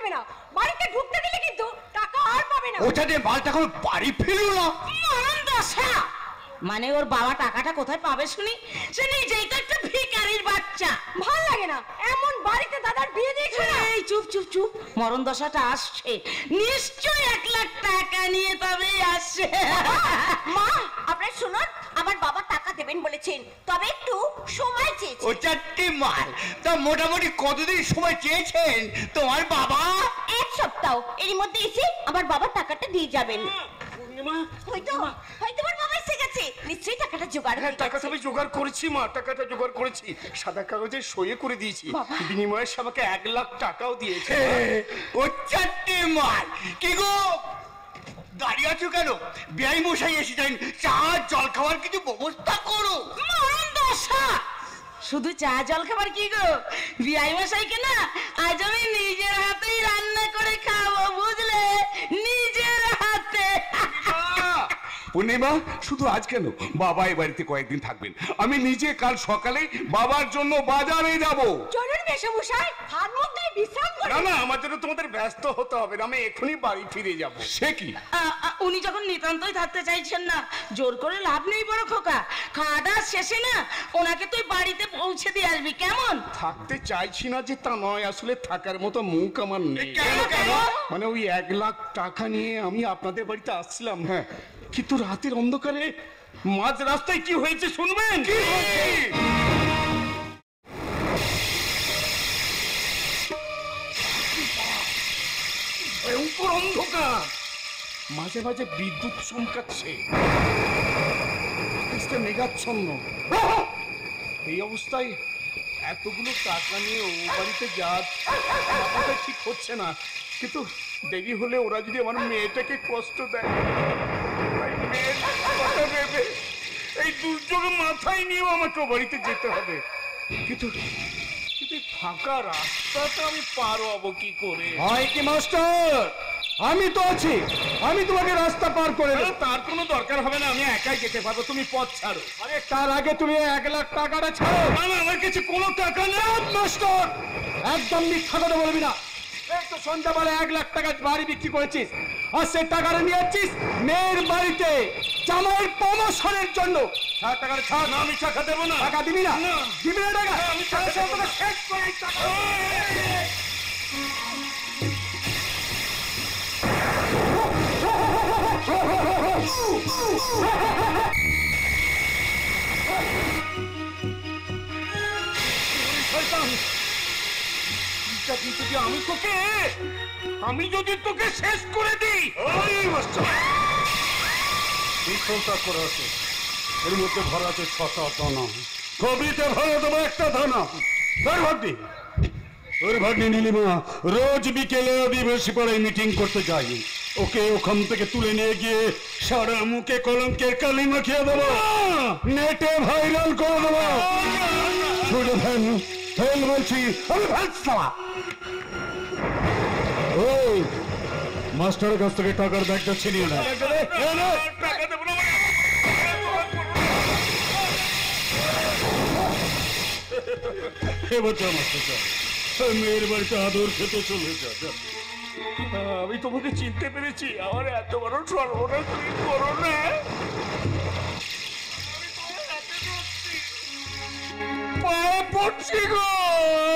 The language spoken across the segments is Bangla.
দেবে না, বাড়িতে ঢুকতে দিলে কিন্তু টাকা আর পাবে না। ওটা দিয়ে মালটা কোনো বাড়ি ফিরল না। মানে ওর বাবা টাকাটা কোথায় পাবে শুনি? সে নিজেই তো একটা ভিখারির বাচ্চা। ভাল লাগে না এমন বাড়িতে দাদার বিয়ে দিয়েছো না। এই চুপ চুপ চুপ, মরণ দশাটা আসছে, নিশ্চয় 1 লাখ টাকা নিয়ে তবেই আসছে। মা আপনার শুনুন, আমার বাবা টাকা দেবেন বলেছেন, তবে একটু সময় চেয়েছে। ও চারটি মাল তা মোটামুটি কতদিন সময় চেয়েছেন তোমার বাবা? 1 সপ্তাহ, এর মধ্যে এসে আমার বাবা টাকাটা দিয়ে যাবেন। পূর্ণিমা, হয়তো আমার বাবা এসে গেছে, নিশ্চয়ই টাকাটা জোগাড় হয়ে গেছে। টাকাটা আমি জোগাড় করেছি মা, টাকাটা জোগাড় করেছি, সাদা কাগজে সই করে দিয়েছি। বিনিময়ে সে আমাকে 1 লাখ টাকাও দিয়েছে। ও চারটি মাল কি গো দাঁড়িয়ে আছো কেন? বিআই মশাই এসেছেন, চা জল খাওয়ার কিছু ব্যবস্থা করো। মরণ দশা, শুধু চা জল খাবার কি গো, বিআই মশাইকে না আজ আমি নিজের হাতেই রান্না করে খাবো, বুঝলে? নিজের হাতে। পূর্ণিমা, শুধু আজ কেন, বাবা এই বাড়িতে কয়েকদিন থাকবেন। আমি নিজে কাল সকালে বাবার জন্য বাজারে যাব। চলুন মেশামশাই, হাত মুখ ধুয়ে বিশ্রাম করুন। না না, আমার জন্য তোমাদের ব্যস্ত হতে হবে না, আমি এখনই বাড়ি ফিরে যাব। সে কি? উনি যখন নিতান্তই থাকতে চাইছেন না, জোর করে লাভ নেই বড় খোকা। খাওয়াটা শেষে না ওনাকে তুই বাড়িতে পৌঁছে দিয়ে আসবি, কেমন? থাকতে চাইছি না যে তা নয়, আসলে থাকার মতো মুখ আমার নেই। কেন কেন? মানে ওই 1 লাখ টাকা নিয়ে আমি আপনাদের বাড়িতে আসছিলাম, হ্যাঁ, কিন্তু রাতের অন্ধকারে মাঝ রাস্তায় কি হয়েছে শুনবেন? কি ভয়ঙ্কর অন্ধকার, মাঝে মাঝে বিদ্যুৎ চমকাচ্ছে, আকাশটা মেঘাচ্ছন্ন। এই অবস্থায় এতগুলো টাকা নিয়ে ও বাড়িতে যাওয়া ঠিক হচ্ছে না, কিন্তু দেরি হলে ওরা যদি আমার মেয়েটাকে কষ্ট দেয়, মেয়ের কথা ভেবে এই দুর্যোগ মাথায় নিয়েও আমাকে ও বাড়িতে যেতে হবে। কিন্তু ফাঁকা রাস্তাটা আমি পার হবো কি করে? হয় কি মাস্টার, আমি তো আছি, আমি তোমাকে রাস্তা পার করে দেব। তার কোনো দরকার হবে না, আমি একাই যেতে পারবো, তুমি পথ ছাড়ো। আরে তার আগে তুমি 1 লাখ টাকাটা ছাড়ো। আমার কাছে কোনো টাকা নেই মাস্টার, একদম মিথ্যা কথা বলবি না। এই তো সন্ধ্যাবেলা 1 লাখ টাকা বাড়ি বিক্রি করেছিস, আর সে টাকাটা নিয়ে যাচ্ছিস মেয়ের বাড়িতে জামাইয়ের প্রমোশনের জন্য। টাকাটা ছাড়। না, আমি টাকা দেবো না। টাকা দিবি না? দিবি না টাকা? আমি টাকা দেবো না। শেষ করে টাকা। আমি যদি তোকে শেষ করে দিই। করে আছে, এর মধ্যে ভরা আছে 6টা দানা, কবিতে ভরা দেবো 1টা দানা। তোর ভাগ্নি, তোর ভাগ্নি নীলিমা রোজ বিকেলে আদিবাসী পাড়ায় মিটিং করতে যাই, ওকে ওখান থেকে তুলে নিয়ে গিয়ে সারা মুখে কলঙ্কের কালি মাখিয়ে দেবো, নেটে ভাইরাল করে দেবো। ছুড়ে ফেল ফেল বলছি, আমি ফেলছা। ওই মাস্টারের কাছ থেকে টাকার ব্যাগটা ছিনিয়ে না। এবার মেয়ের বাড়িতে আদর খেতে চলে যা। আমি তোমাকে চিনতে পেরেছি, আমার এত বড় সর্বনাশ তুমি করো না। পায়ে পড়ছি গো,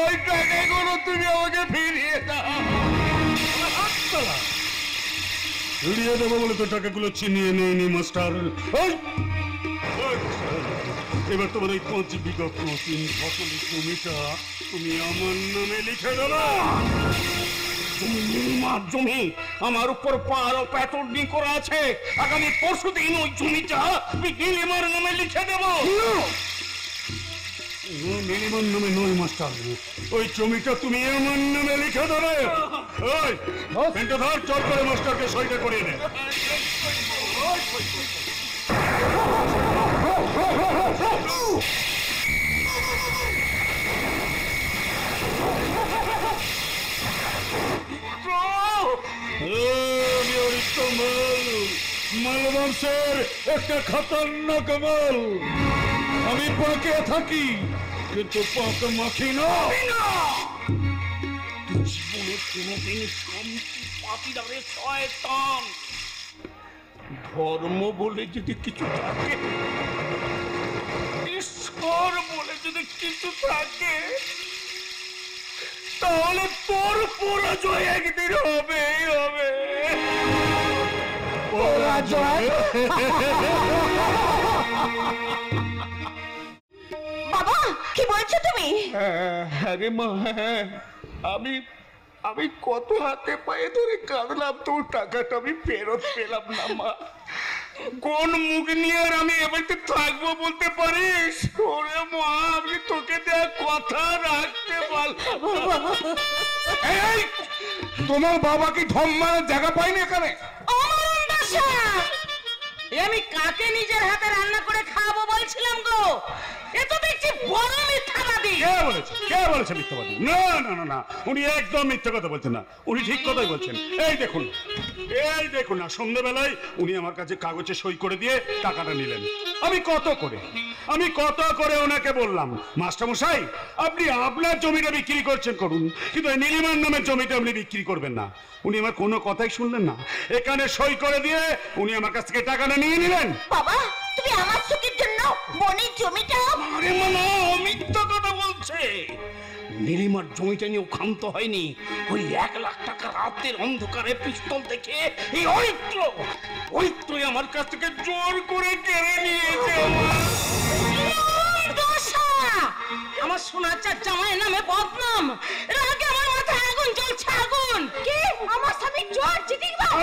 ওই টাকাগুলো তুমি আমাকে ফিরিয়ে দাও। ফিরিয়ে দেবো বলে তো টাকাগুলো ছিনিয়ে নেয়নি মাস্টার। এবার তোমার এই 5 বিঘা প্রতিদিন ফসলের জমিটা তুমি আমার নামে লিখে দেবো। জমি আমার উপর পার ও প্যাটর্নি করা আছে, আগামী পরশুদিন ওই জমিটা নীলিমার নামে লিখে দেবো। নীলিমার নামে নয় মাস্টার, ওই জমিটা তুমি আমার নামে লিখে দেবে। ওই পেনটা ধর, চট করে মাস্টারকে সইটা করিয়ে নে। মালবংশের একটা খতরনাক মাল। আমি পাকে থাকি কিন্তু পাক মাখি না। তুই জীবনের কোনোদিন শান্তি পাবি না রে শয়তান। ধর্ম বলে যদি কিছু থাকে, ঈশ্বর বলে যদি কিছু থাকে, তাহলে তোর পরাজয় একদিন হবেই হবে। পরাজয়? বাবা কি বলছো তুমি? আরে মা, আমি কত হাতে পায়ে ধরে কাঁদলাম, তোর টাকাটা আমি ফেরত পেলাম না মা। কোন মুখ নিয়ে আর আমি এবারে থাকবো বলতে পারিস? ওরে মা, আমি তোকে দেওয়া কথা রাখতে পারলাম। এই, তোমার বাবা কি ধম মারার জায়গা পাইনি এখানে? আমি কাকে নিজের হাতে রান্না করে খাবো বলছিলাম গো? এ তো দেখছি বড় মিথ্যাবাদী। কে বলেছে মিথ্যাবাদী? না না না না, উনি একদম মিথ্যা কথা বলছেন না, উনি ঠিক কথাই বলছেন। এই দেখুন না, সন্ধ্যেবেলায় উনি আমার কাছে কাগজে সই করে দিয়ে টাকাটা নিলেন। আমি কত করে ওনাকে বললাম, মাস্টারমশাই আপনি আপনার জমিটা বিক্রি করছেন করুন, কিন্তু নীলিমার নামের জমিটা আপনি বিক্রি করবেন না। উনি আমার কোনো কথাই শুনলেন না, এখানে সই করে দিয়ে উনি আমার কাছ থেকে টাকাটা নিয়ে নিলেন। বাবা তুমি আমার সুখের জন্য বনের জমিটা? আরে মা, মিথ্যা কথা বলছে। নীলিমার জমিটা নিয়ে ক্ষান্ত হয়নি, ওই 1 লাখ টাকা রাতের অন্ধকারে পিস্তল দেখে এই অরিত্রই আমার কাছ থেকে জোর করে কেড়ে নিয়েছে। আমার সোনার চার জামাইয়ের নামে বদনাম, রাগে আমার মাথায় আগুন জ্বলছে, আগুন। কি আমার স্বামী জোর চিটিং বাবা?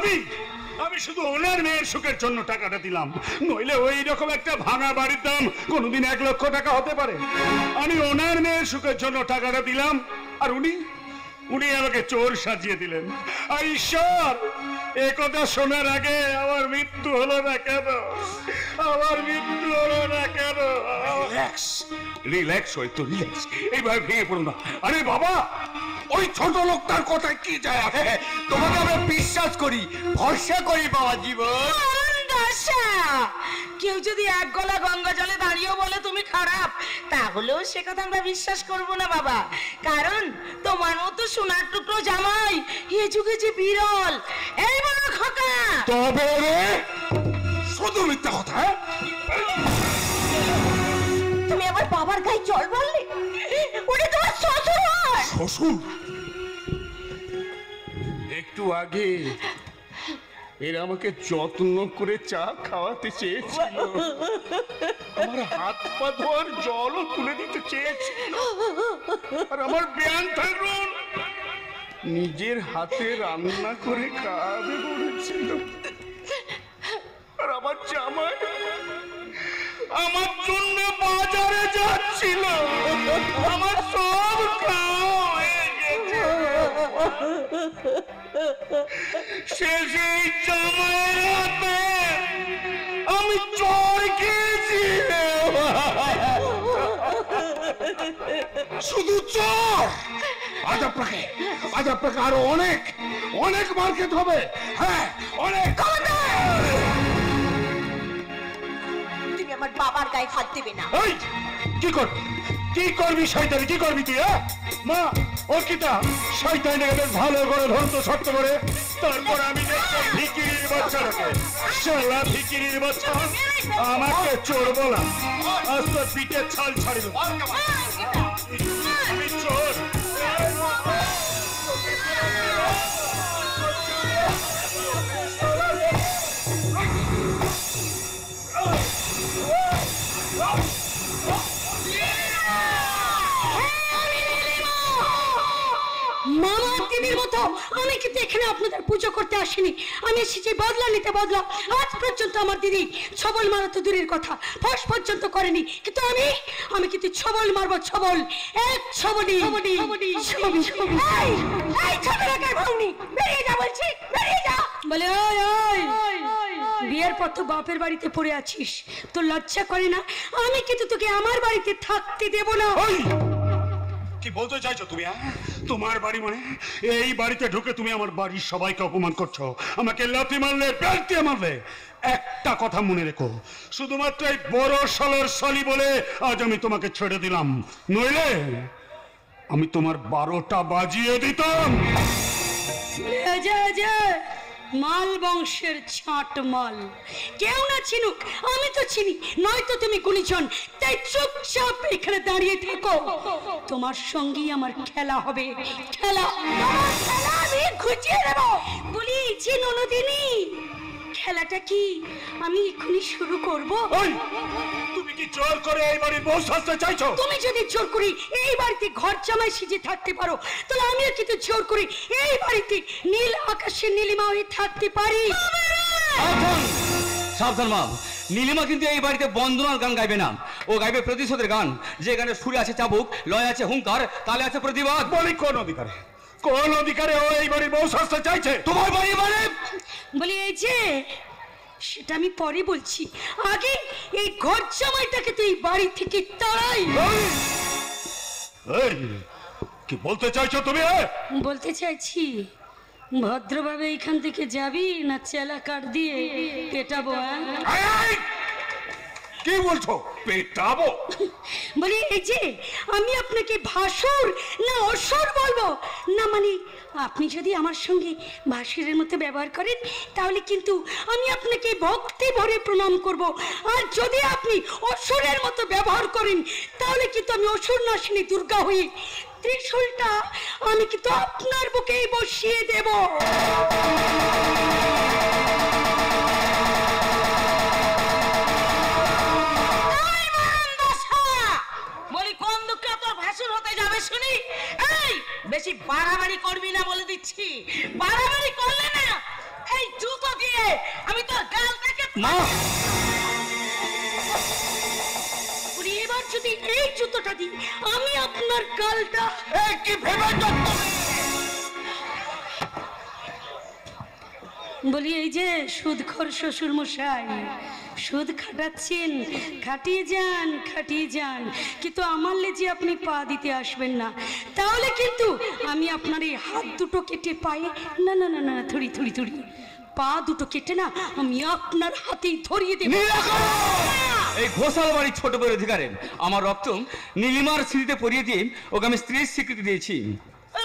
আমি শুধু ওনার মেয়ের সুখের জন্য টাকাটা দিলাম, নইলে ওই রকম একটা ভাঙা বাড়ির দাম কোনোদিন 1 লক্ষ টাকা হতে পারে। আমি ওনার মেয়ের সুখের জন্য টাকাটা দিলাম, আর উনি আমাকে চোর সাজিয়ে দিলেন। আর ঈশ্বর, এ কথা শোনার আগে আমার মৃত্যু হলো না কেন? রিল্যাক্স হয়তো, রিল্যাক্স, এইভাবে ভেঙে পড়ো না। আরে বাবা, ওই ছোট লোকটার কথায় কি যায় আসে? তোমাকে আমরা বিশ্বাস করি, ভরসা করি বাবা জীবন। কেউ যদি 1 গলা গঙ্গা জলে দাঁড়িয়েও বলে তুমি খারাপ, তাহলেও সে কথা আমরা বিশ্বাস করবো না বাবা। কারণ তোমার মতো সোনার টুকরো জামাই এ যুগে যে বিরল। এই বলো খোকা, তবে রে শুধু মিথ্যা কথা। তুমি আমার বাবার গায়ে জল বললে? উনি তোমার শ্বশুর হন। শ্বশুর? একটু আগে এরা আমাকে যত্ন করে চা খাওয়াতে চেয়েছিল, আমার হাত পা ধোয়ার জলও তুলে দিতে চেয়েছিল, আর আমার বেয়ান থাকুন নিজের হাতে রান্না করে খাওয়াবে বলেছিল। আর আমার জামাই আমার জন্য বাজারে যাচ্ছিল, আমার সব খাওয়া হয়ে গেছে। শেষে জামাইয়ের হাতে আমি চর খেয়েছি। শুধু চোর? আজ আপনাকে আরো অনেক মার খেতে হবে। হ্যাঁ, অনেক। তুমি আমার বাবার গায়ে হাত দেবে না। এই কি করবি শয়তানি? কি করবি তুই? মা, অর্কিতা শয়তানি বেশ ভালো করে ধরতো শক্ত করে, তারপর আমি দেখতাম ভিকিরির বাচ্চাটাকে। শালা ভিকিরির বাচ্চা আমাকে চোর বলা, আজ তোর পিঠে ছাল ছাড়িল। আমি চোর? মামা দিদির মতো আমি কিন্তু এখানে আপনাদের পুজো করতে আসিনি, আমি এসেছি বদলা নিতে। বদলা আজ পর্যন্ত আমার দিদি ছবল মারা তো দূরের কথা, ফস পর্যন্ত করেনি, কিন্তু আমি কিন্তু ছবল মারবো, ছবল, এক ছবলি। বেরিয়ে যা বলছি, বেরিয়ে যা। বলে বিয়ের পর তো বাপের বাড়িতে পড়ে আছিস, তোর লজ্জা করে না? আমি কিন্তু তোকে আমার বাড়িতে থাকতে দেব না। কি বলতে চাইছো তুমি? তোমার বাড়ি মানে এই বাড়িতে ঢুকে তুমি আমার বাড়ির সবাইকে অপমান করছো, আমাকে লাথি মারলে, বেল্ট মারলে। একটা কথা মনে রেখো, শুধুমাত্র এই বড় শালার শালি বলে আজ আমি তোমাকে ছেড়ে দিলাম, আমি তোমার 12টা বাজিয়ে দিতাম। মাল বংশের ছাট মাল, কেউ না চিনুক আমি তো চিনি, নয়তো তুমি গুণীজন, তাই চুপচাপ এখানে দাঁড়িয়ে থেকো। তোমার সঙ্গেই আমার খেলা হবে, খেলা আমি খুঁজিয়ে দেব। বলি যে ননদিনী, খেলাটা কি আমি এখনই শুরু করব? তুমি কি জোর করে এই বাড়ির বউ সাজতে চাইছো? তুমি যদি জোর করি এই বাড়িতে ঘর জামাই সেজে থাকতে পারো, তাহলে আমিও কিন্তু জোর করি এই বাড়িতে নীল আকাশের নীলিমা হয়ে থাকতে পারি। সাবধান মা, নীলিমা কিন্তু এই বাড়িতে বন্দনার গান গাইবে না, ও গাইবে প্রতিশোধের গান। যে গানে সুরে আছে চাবুক, লয় আছে হুঙ্কার, তালে আছে প্রতিবাদ। বলি কোন অধিকারে, কোন অধিকারে ও এই বাড়ির বউ সাজতে চাইছে? তোমার বাড়ি মানে? বলি এই যে, সেটা আমি পরে বলছি, আগে এই ঘর জামাইটাকে তুই বাড়ি থেকে তাড়াই। এই, কি বলতে চাইছো তুমি? বলতে চাইছি ভদ্রভাবে এখান থেকে যাবি না চেলা কাট দিয়ে পেটাবো? এই, কি বলছো? পেটাবো? বলি এই যে, আমি আপনাকে ভাসুর না অসুর বলবো না, মানে আপনি যদি আমার সঙ্গে ভাসুরের মতো ব্যবহার করেন তাহলে কিন্তু আমি আপনাকে ভক্তি ভরে প্রণাম করব, আর যদি আপনি অসুরের মতো ব্যবহার করেন তাহলে কিন্তু আমি অসুর নাশিনী দুর্গা হই, ত্রিশূলটা আমি কিন্তু আপনার বুকেই বসিয়ে দেব। বলি কোন দুঃখে তোর ভাসুর হতে যাবে শুনি? এই বেশি বাড়াবাড়ি করবি না বলে দিচ্ছি, বাড়াবাড়ি করলে না এই জুতো দিয়ে আমি তোর গাল থেকে এবার যদি এই জুতোটা দিই আমি আপনার গালটা কি ভেবে বলি এই যে সুদখোর শ্বশুর মশাই, সুদ খাটাচ্ছেন, খাটিয়ে যান খাটিয়ে যান, কিন্তু আমার লেজে আপনি পা দিতে আসবেন না, তাহলে কিন্তু আমি আপনার এই হাত দুটো কেটে পায়ে না না না না থুড়ি থুড়ি থুড়ি পা দুটো কেটে না আমি আপনার হাতেই ধরিয়ে দেব। এই ঘোষাল বাড়ির ছোট বড় অধিকারে আমার রক্ত নীলিমার স্মৃতিতে পরিয়ে দিয়ে ওকে আমি স্ত্রীর স্বীকৃতি দিয়েছি।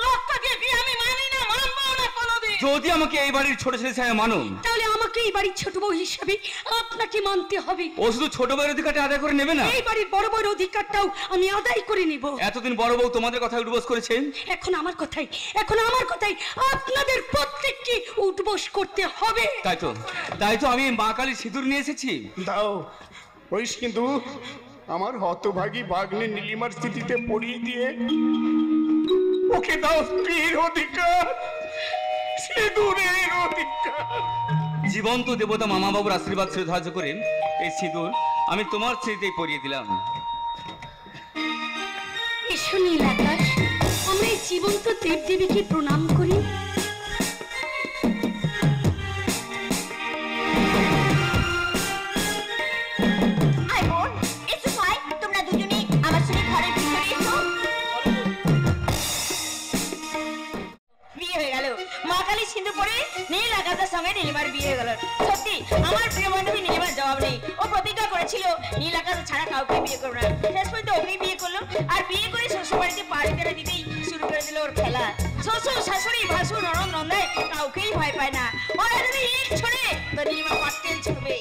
রক্ত দিয়ে বিয়ে আমি মানি না, মানবো না কোনোদিন। যদি আমাকে এই বাড়ির ছোট ছেলে ছায়া মানুন, তাহলে আমাকে এই বাড়ির ছোট বউ হিসাবে আপনাকে মানতে হবে। ও শুধু ছোট বউয়ের অধিকারটা আদায় করে নেবে না, এই বাড়ির বড় বড় অধিকারটাও আমি আদায় করে নিব। এতদিন বড় বউ তোমাদের কথা উঠবোস করেছেন, এখন আমার কথাই আপনাদের প্রত্যেককে উঠবোস করতে হবে। তাই তো আমি মা কালী সিঁদুর নিয়ে এসেছি। দাও ওই কিন্তু আমার হতভাগী ভাগ্নে নীলিমার স্থিতিতে পড়িয়ে দিয়ে ওকে দাও স্ত্রীর অধিকার, সিঁদুরের অধিকার। জীবন্ত দেবতা মামা বাবুর আশীর্বাদ শ্রদ্ধার্য করে এই সিঁদুর আমি তোমার স্মৃতিতেই পরিয়ে দিলাম। এসো নীল আকাশ, আমরা এই জীবন্ত দেবদেবীকে প্রণাম করি। আয় বোন, এসো ভাই, তোমরা দুজনে আমার সঙ্গে ঘরের ভিতরে এসো। বিয়ে হয়ে গেল, মা কালী সিঁদুর পরে নীল আকাশের সঙ্গে নীলিমার বিয়ে হয়ে গেল। সত্যি আমার প্রিয় বান্ধবী নীলিমার জবাব নেই, ও প্রতিজ্ঞা করেছিল নীল আকাশ ছাড়া কাউকে বিয়ে করবে না, শেষ পর্যন্ত ওকেই বিয়ে করলো, আর বিয়ে করে শ্বশুর বাড়িতে পাড়ি তেড়ে দিতেই শুরু করে দিল ওর খেলা। শ্বশুর শাশুড়ি ভাসুর নরম নন্দায় কাউকেই ভয় পায় না, ওরা যদি ইট ছড়ে তো নীলিমা পাটকেল ছুড়বে।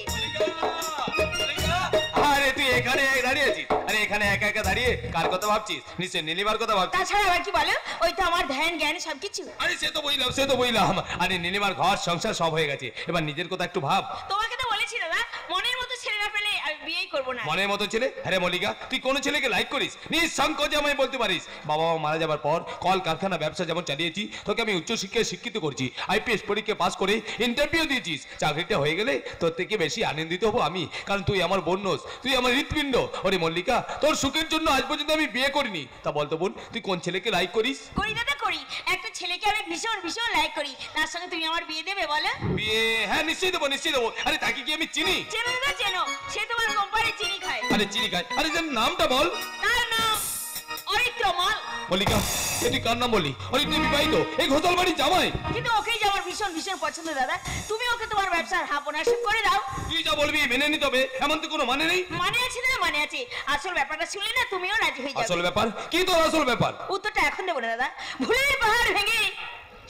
আরে তুই এখানে দাঁড়িয়ে আছিস, আরে এখানে একা একা দাঁড়িয়ে কার কথা ভাবছিস? নিশ্চয় নীলিমার কথা ভাবছিস। তাছাড়া আবার কি বলো, ওই তো আমার ধ্যান জ্ঞান সবকিছু। আরে সে তো বইলাম, আরে নীলিমার ঘর সংসার সব হয়ে গেছে, এবার নিজের কথা একটু ভাব। তোমাকে তো বলেছিল না, মনের মতো ছেলে না পেলে আমি বিয়েই করবো না। মনের মতো ছেলে? আরে মল্লিকা, তুই কোন ছেলেকে লাইক করিস? নিঃসংকোচে আমায় বলতে পারিস। বাবা মা মারা যাবার পর কল কারখানা ব্যবসা যেমন চালিয়েছি, তোকে আমি উচ্চ শিক্ষায় শিক্ষিত করছি, আইপিএস পরীক্ষা পাস করে ইন্টারভিউ দিয়েছিস, চাকরিটা হয়ে গেলে তোর থেকে বেশি আনন্দিত হবো আমি, কারণ তুই আমার বোন নোস, তুই আমার হৃৎপিণ্ড। ওরে মল্লিকা, তোর সুখের জন্য আজ পর্যন্ত আমি বিয়ে করিনি। তা বলতো বোন, তুই কোন ছেলেকে লাইক করিস? করি দাদা করি, একটা ছেলেকে আমি ভীষণ ভীষণ লাইক করি, তার সঙ্গে তুমি আমার বিয়ে দেবে বলো? বিয়ে? হ্যাঁ নিশ্চয়ই দেবো, নিশ্চয়ই দেবো। আরে তাকে কি আমি চিনি? চেনো দাদা চেনো, সে তোমার কোম্পানি চিনি খায়। আরে চিনি খায়? আরে যেন নামটা বল। তার নাম অরিত্র মাল। মল্লিকা, তুই কার নাম বললি? অরিত্র বিবাহিত, এই ঘোষাল বাড়ির জামাই। কিন্তু ওকেই যে আমার ভীষণ ভীষণ পছন্দ দাদা, তুমি ওকে তোমার ব্যবসার হাফ ওনারশিপ করে দাও। তুই যা বলবি মেনে নিতে হবে, এমন তো কোনো মানে নেই। মানে আছে দাদা, মানে আছে। আসল ব্যাপারটা শুনলে না তুমিও রাজি হয়ে যাবে। আসল ব্যাপার কি? তোর আসল ব্যাপার উত্তরটা এখন দেবো না দাদা। ভুলের পাহাড় ভেঙে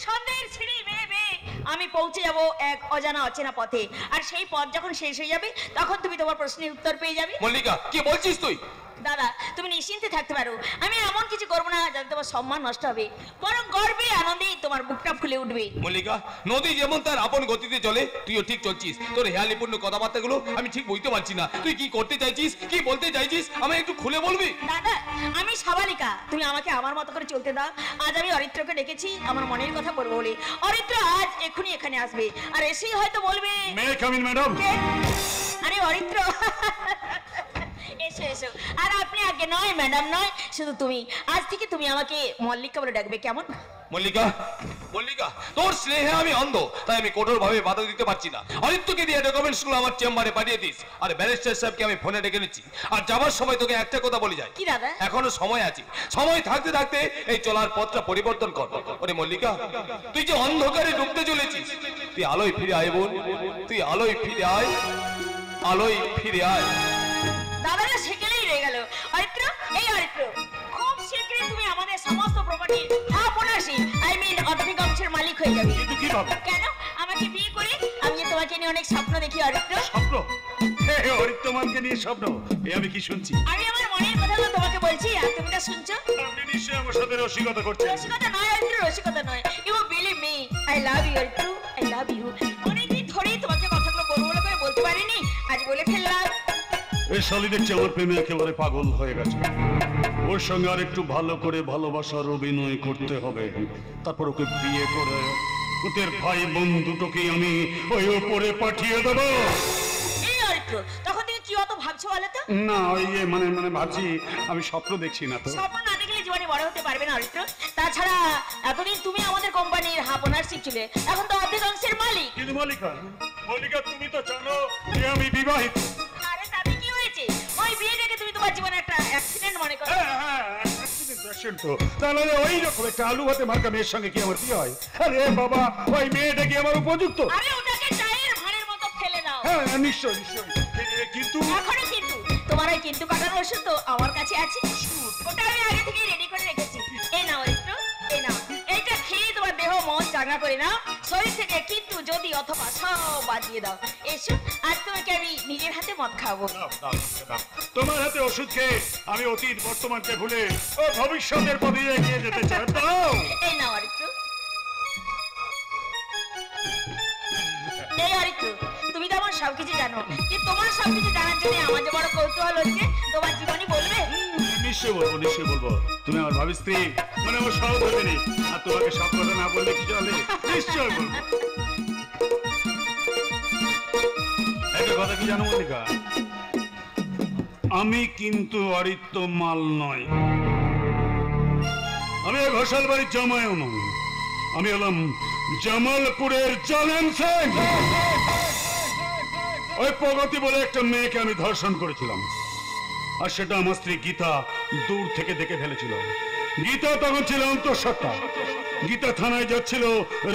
সন্ধ্যের সিঁড়ি বেয়ে বেয়ে আমি পৌঁছে যাব এক অজানা অচেনা পথে, আর সেই পথ যখন শেষ হয়ে যাবে তখন তুমি তোমার প্রশ্নের উত্তর পেয়ে যাবে। মল্লিকা কি বলছিস তুই? দাদা তুমি নিশ্চিন্তে থাকতে পারো, আমি এমন কিছু করবো না যাতে তোমার সম্মান নষ্ট হবে, বরং গর্বে আনন্দে তোমার বুকটা ফুলে উঠবে। মল্লিকা, নদী যেমন তার আপন গতিতে চলে, তুইও ঠিক চলছিস। তোর হেয়ালিপূর্ণ কথাবার্তাগুলো আমি ঠিক বুঝতে পারছি না। তুই কি করতে চাইছিস, কি বলতে চাইছিস, আমায় একটু খুলে বলবি? দাদা আমি সাবালিকা, তুমি আমাকে আমার মতো করে চলতে দাও। আজ আমি অরিত্রকে ডেকেছি আমার মনের কথা বলবো বলে। অরিত্র আজ এক্ষুনি এখানে আসবে, আর এসেই হয়তো বলবে, মে কাম ইন ম্যাডাম। আরে অরিত্র এসো এসো। আর আপনি আগে নয়, ম্যাডাম নয়, শুধু তুমি। আজ থেকে তুমি আমাকে মল্লিকা বলে ডাকবে, কেমন? মল্লিকা, মল্লিকা, তোর স্নেহে আমি অন্ধ, তাই আমি কঠোরভাবে বাধা দিতে পারছি না। অরিত্রকে দিয়ে ডকুমেন্টসগুলো আমার চেম্বারে পাঠিয়ে দিস, আর ব্যারিস্টার সাহেবকে আমি ফোনে ডেকে নিচ্ছি। আর যাবার সময় তোকে একটা কথা বলে যাই। কি দাদা? এখনো সময় আছে, সময় থাকতে থাকতে এই চলার পথটা পরিবর্তন কর। ওরে মল্লিকা, তুই যে অন্ধকারে ডুবতে চলেছিস, তুই আলোয় ফিরে আয় বোন, তুই আলোয় ফিরে আয়, আলোয় ফিরে আয়। দাদারা সেখানেই রয়ে গেল। অরিত্র, এই অরিত্র, খুব শীঘ্রই তুমি আমাদের সমস্ত property half ownership, I mean automatic অংশের মালিক হয়ে যাবে। কিন্তু কি ভাবে? কেন? আমাকে বিয়ে করে আমি যে তোমাকে নিয়ে অনেক স্বপ্ন দেখি অরিত্র। স্বপ্ন? হে অরিত্রমানকে নিয়ে স্বপ্ন? এ আমি কি শুনছি? আমি আমার মনের কথাগুলো তোমাকে বলছি, আর তুমি তা শুনছো। আপনি নিশ্চয়ই আমার সাথে রসিকতা করছেন। রসিকতা নয় অরিত্র, রসিকতা নয়। You believe me, I love you Aritra, I love you. অনেকদিন ধরেই তোমাকে কথাগুলো বলবো বলে করে বলতে পারিনি, আজ বলে ফেললাম। এই শালি দেখছি আমার প্রেমে একেবারে পাগল হয়ে গেছে। ওর সঙ্গে আর একটু ভালো করে ভালোবাসার অভিনয় করতে হবে, তারপর ওকে বিয়ে করে ওদের ভাই বোন দুটোকে আমি ওই উপরে পাঠিয়ে দেবো। এই অরিত্র, তখন থেকে কি অত ভাবছো বলো তো? না ওই মানে মানে ভাবছি আমি স্বপ্ন দেখছি না তো। স্বপ্ন না দেখলে জীবনে বড় হতে পারবে না অরিত্র। তাছাড়া এতদিন তুমি আমাদের কোম্পানির হাফ ওনারশিপ ছিলে, এখন তো অর্ধেক অংশের মালিক। কিন্তু মল্লিকা, মল্লিকা তুমি তো জানো যে আমি বিবাহিত। আরে তাতে কি হয়েছে? ওই বিয়েটাকে তুমি তোমার জীবনে একটা অ্যাক্সিডেন্ট মনে করো। হ্যাঁ, accident তো। তাহলে ওই রকম একটা আলু ভাতে মার্কা মেয়ের সঙ্গে কি আমার বিয়ে হয়? আরে বাবা, ওই মেয়েটা কি আমার উপযুক্ত? আরে ওটাকে চায়ের ভাঁড়ের মতো ফেলে দাও। হ্যাঁ নিশ্চয় নিশ্চয়, কিন্তু এখনো কিন্তু তোমার ওই কিন্তু কাটার ওষুধ তো আমার কাছে আছে, ওটা আমি আগে থেকেই রেডি করে রেখেছি। এই নাও অরিত্র, এই নাও, এইটা খেয়ে তোমার দেহ মন চাঙ্গা করে নাও, শরীর থেকে কিন্তু যদি অথবা সব বাদ দিয়ে দাও। এসো, আজ তোমাকে আমি নিজের হাতে মদ খাবো। তোমার হাতে ওষুধ খেয়ে আমি অতীত বর্তমানকে ভুলে ও ভবিষ্যতের পথে এগিয়ে যেতে চাই। দাও। এই নাও অরিত্র। এই অরিত্র, তুমি তো আমার সবকিছু জানো, যে তোমার সবকিছু জানার জন্য আমার যে বড় কৌতূহল হচ্ছে, তোমার জীবনী বলবে? নিশ্চয় বলবো, নিশ্চয় বলবো। তুমি আমার ভাবি স্ত্রী, মানে আমার সহধর্মিনী, আর তোমাকে সব কথা না বললে কি চলে? নিশ্চয় বলবো। একটা কথা কি জানো মল্লিকা, আমি কিন্তু অরিত্র মাল নয়, আমি ঘোষাল বাড়ির জামাইও নয়, আমি হলাম জামালপুরের জালেম সিং। ওই প্রগতি বলে একটা মেয়েকে আমি ধর্ষণ করেছিলাম, আর সেটা আমার স্ত্রী গীতা দূর থেকে দেখে ফেলেছিল। গীতা তখন ছিল অন্তঃসত্ত্বা। গীতা থানায় যাচ্ছিল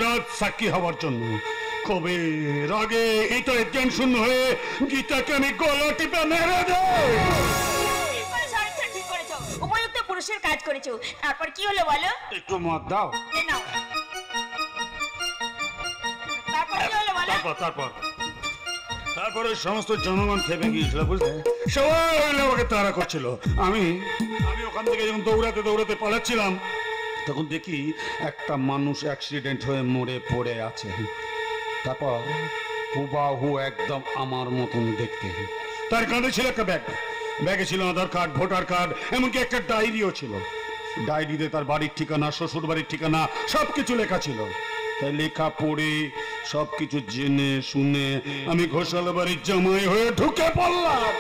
রাত সাক্ষী হওয়ার জন্য। কবে রাগে এটা জ্ঞান শূন্য হয়ে গীতাকে আমি গলা টিপে মেরে দেই। ঠিক করেছো অরিত্র, ঠিক করেছো, উপযুক্ত পুরুষের কাজ করেছো। তারপর কি হলো বলো? একটু মত দাও। এই নাও। তারপর কি হলো বলো? তারপরে সমস্ত জনগণ খেপে গিয়েছিল, বুঝলে? সবাই আমাকে তাড়া করছিল। আমি ওখান থেকে যখন দৌড়াতে দৌড়াতে পালাচ্ছিলাম, তখন দেখি একটা মানুষ অ্যাক্সিডেন্ট হয়ে মরে পড়ে আছে। তারপর হুবাহু একদম আমার মতন দেখতে। তার কাঁধে ছিল একটা ব্যাগ, ব্যাগে ছিল আধার কার্ড, ভোটার কার্ড, এমনকি একটা ডায়েরিও ছিল। ডায়েরিতে তার বাড়ির ঠিকানা, শ্বশুর বাড়ির ঠিকানা সবকিছু লেখা ছিল। তাই লেখা পড়ে সবকিছু জেনে শুনে আমি ঘোষাল বাড়ির জামাই হয়ে ঢুকে পড়লাম।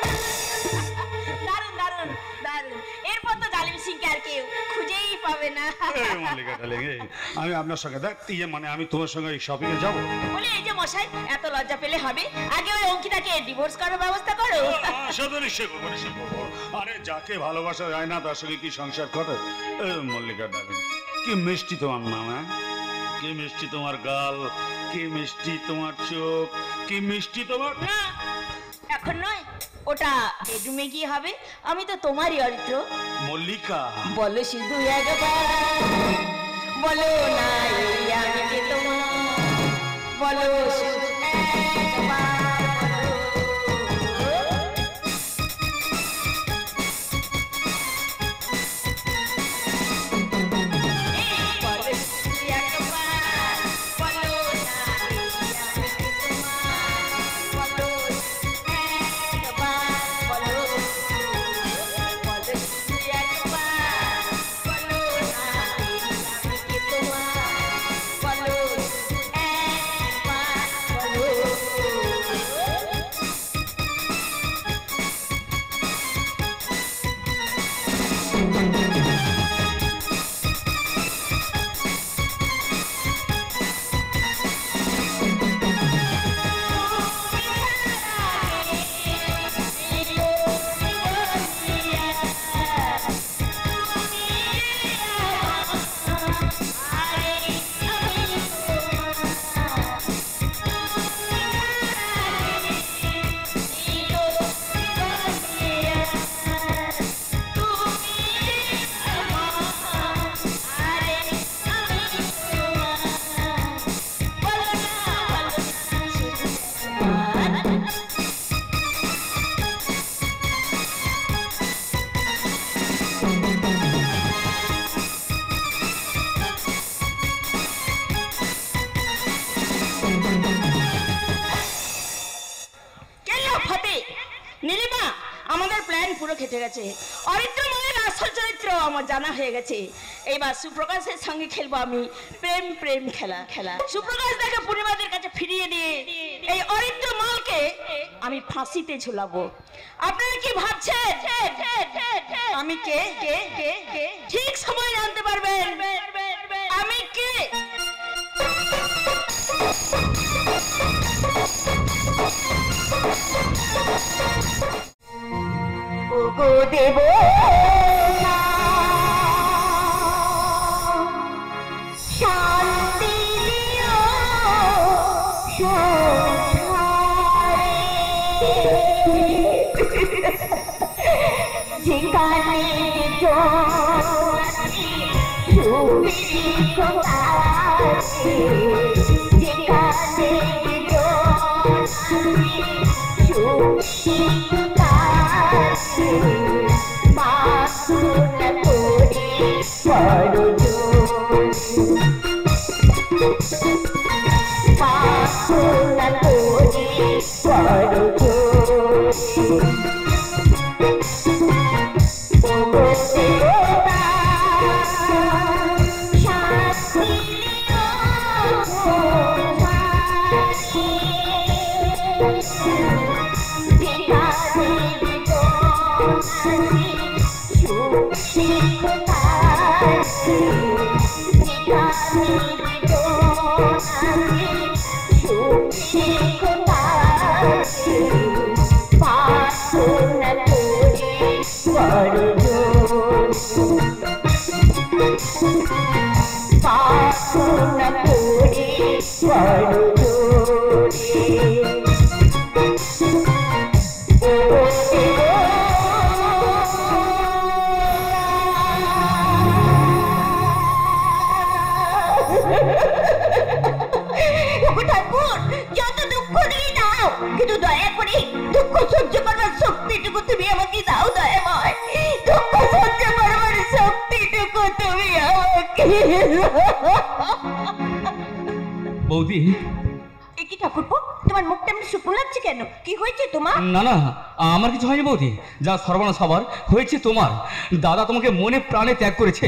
দারুণ দারুণ দারুণ, এরপর তো জালিম সিংকে আর কেউ খুঁজেই পাবে না। আমি আপনার সঙ্গে দেখতে মানে আমি তোমার সঙ্গে এই শপিং এ যাবো বলে, এই যে মশাই, এত লজ্জা পেলে হবে? আগে ওই অঙ্কিতাকে ডিভোর্স করার ব্যবস্থা করো। সাথে নিশ্চয় করবো, নিশ্চয় করবো। আরে যাকে ভালোবাসা যায় না তার সঙ্গে কি সংসার করে? মল্লিকা ডার্লিং, কি মিষ্টি তোমার নাম। কি মিষ্টি তোমার গাল, কি মিষ্টি তোমার চোখ, কি মিষ্টি তোমার। না এখন নয়, ওটা বেডরুমে গিয়ে হবে। আমি তো তোমারই অরিত্র। মল্লিকা, বলো শুধু একবার, বলো না এই আমি যে তোমার, বলো শুধু একবার, নীলিমা আমাদের প্ল্যান পুরো খেটে গেছে। অরিত্র মায়ের আসল চরিত্র আমার জানা হয়ে গেছে। এইবার সুপ্রকাশের সঙ্গে খেলবো আমি প্রেম প্রেম খেলা। সুপ্রকাশ দেখে পূর্ণিমাদের কাছে ফিরিয়ে দিয়ে এই অরিত্র মালকে আমি ফাঁসিতে ঝুলাবো। আপনারা কি ভাবছেন আমি কে? ঠিক সময় জানতে পারবেন আমি কে। ওগো দেব শান্তি দিও যেখানে যত দুঃখ দিয়ে দাও, কিন্তু দয়া করে দুঃখ সহ্য করবার শক্তিটুকু তুমি আমাকে দাও দয়াময়। দুঃখ সহ্য করবার শক্তিটুকু তুমি আমাকে। বৌদি, কি ঠাকুরপো, তোমার মুখটা এমনি শুকনো লাগছে কেন? কি হয়েছে তোমার? না না, আমার কিছু হয়নি বৌদি। যা সর্বনাশ হবার হয়েছে তোমার। দাদা তোমাকে মনে প্রাণে ত্যাগ করেছে।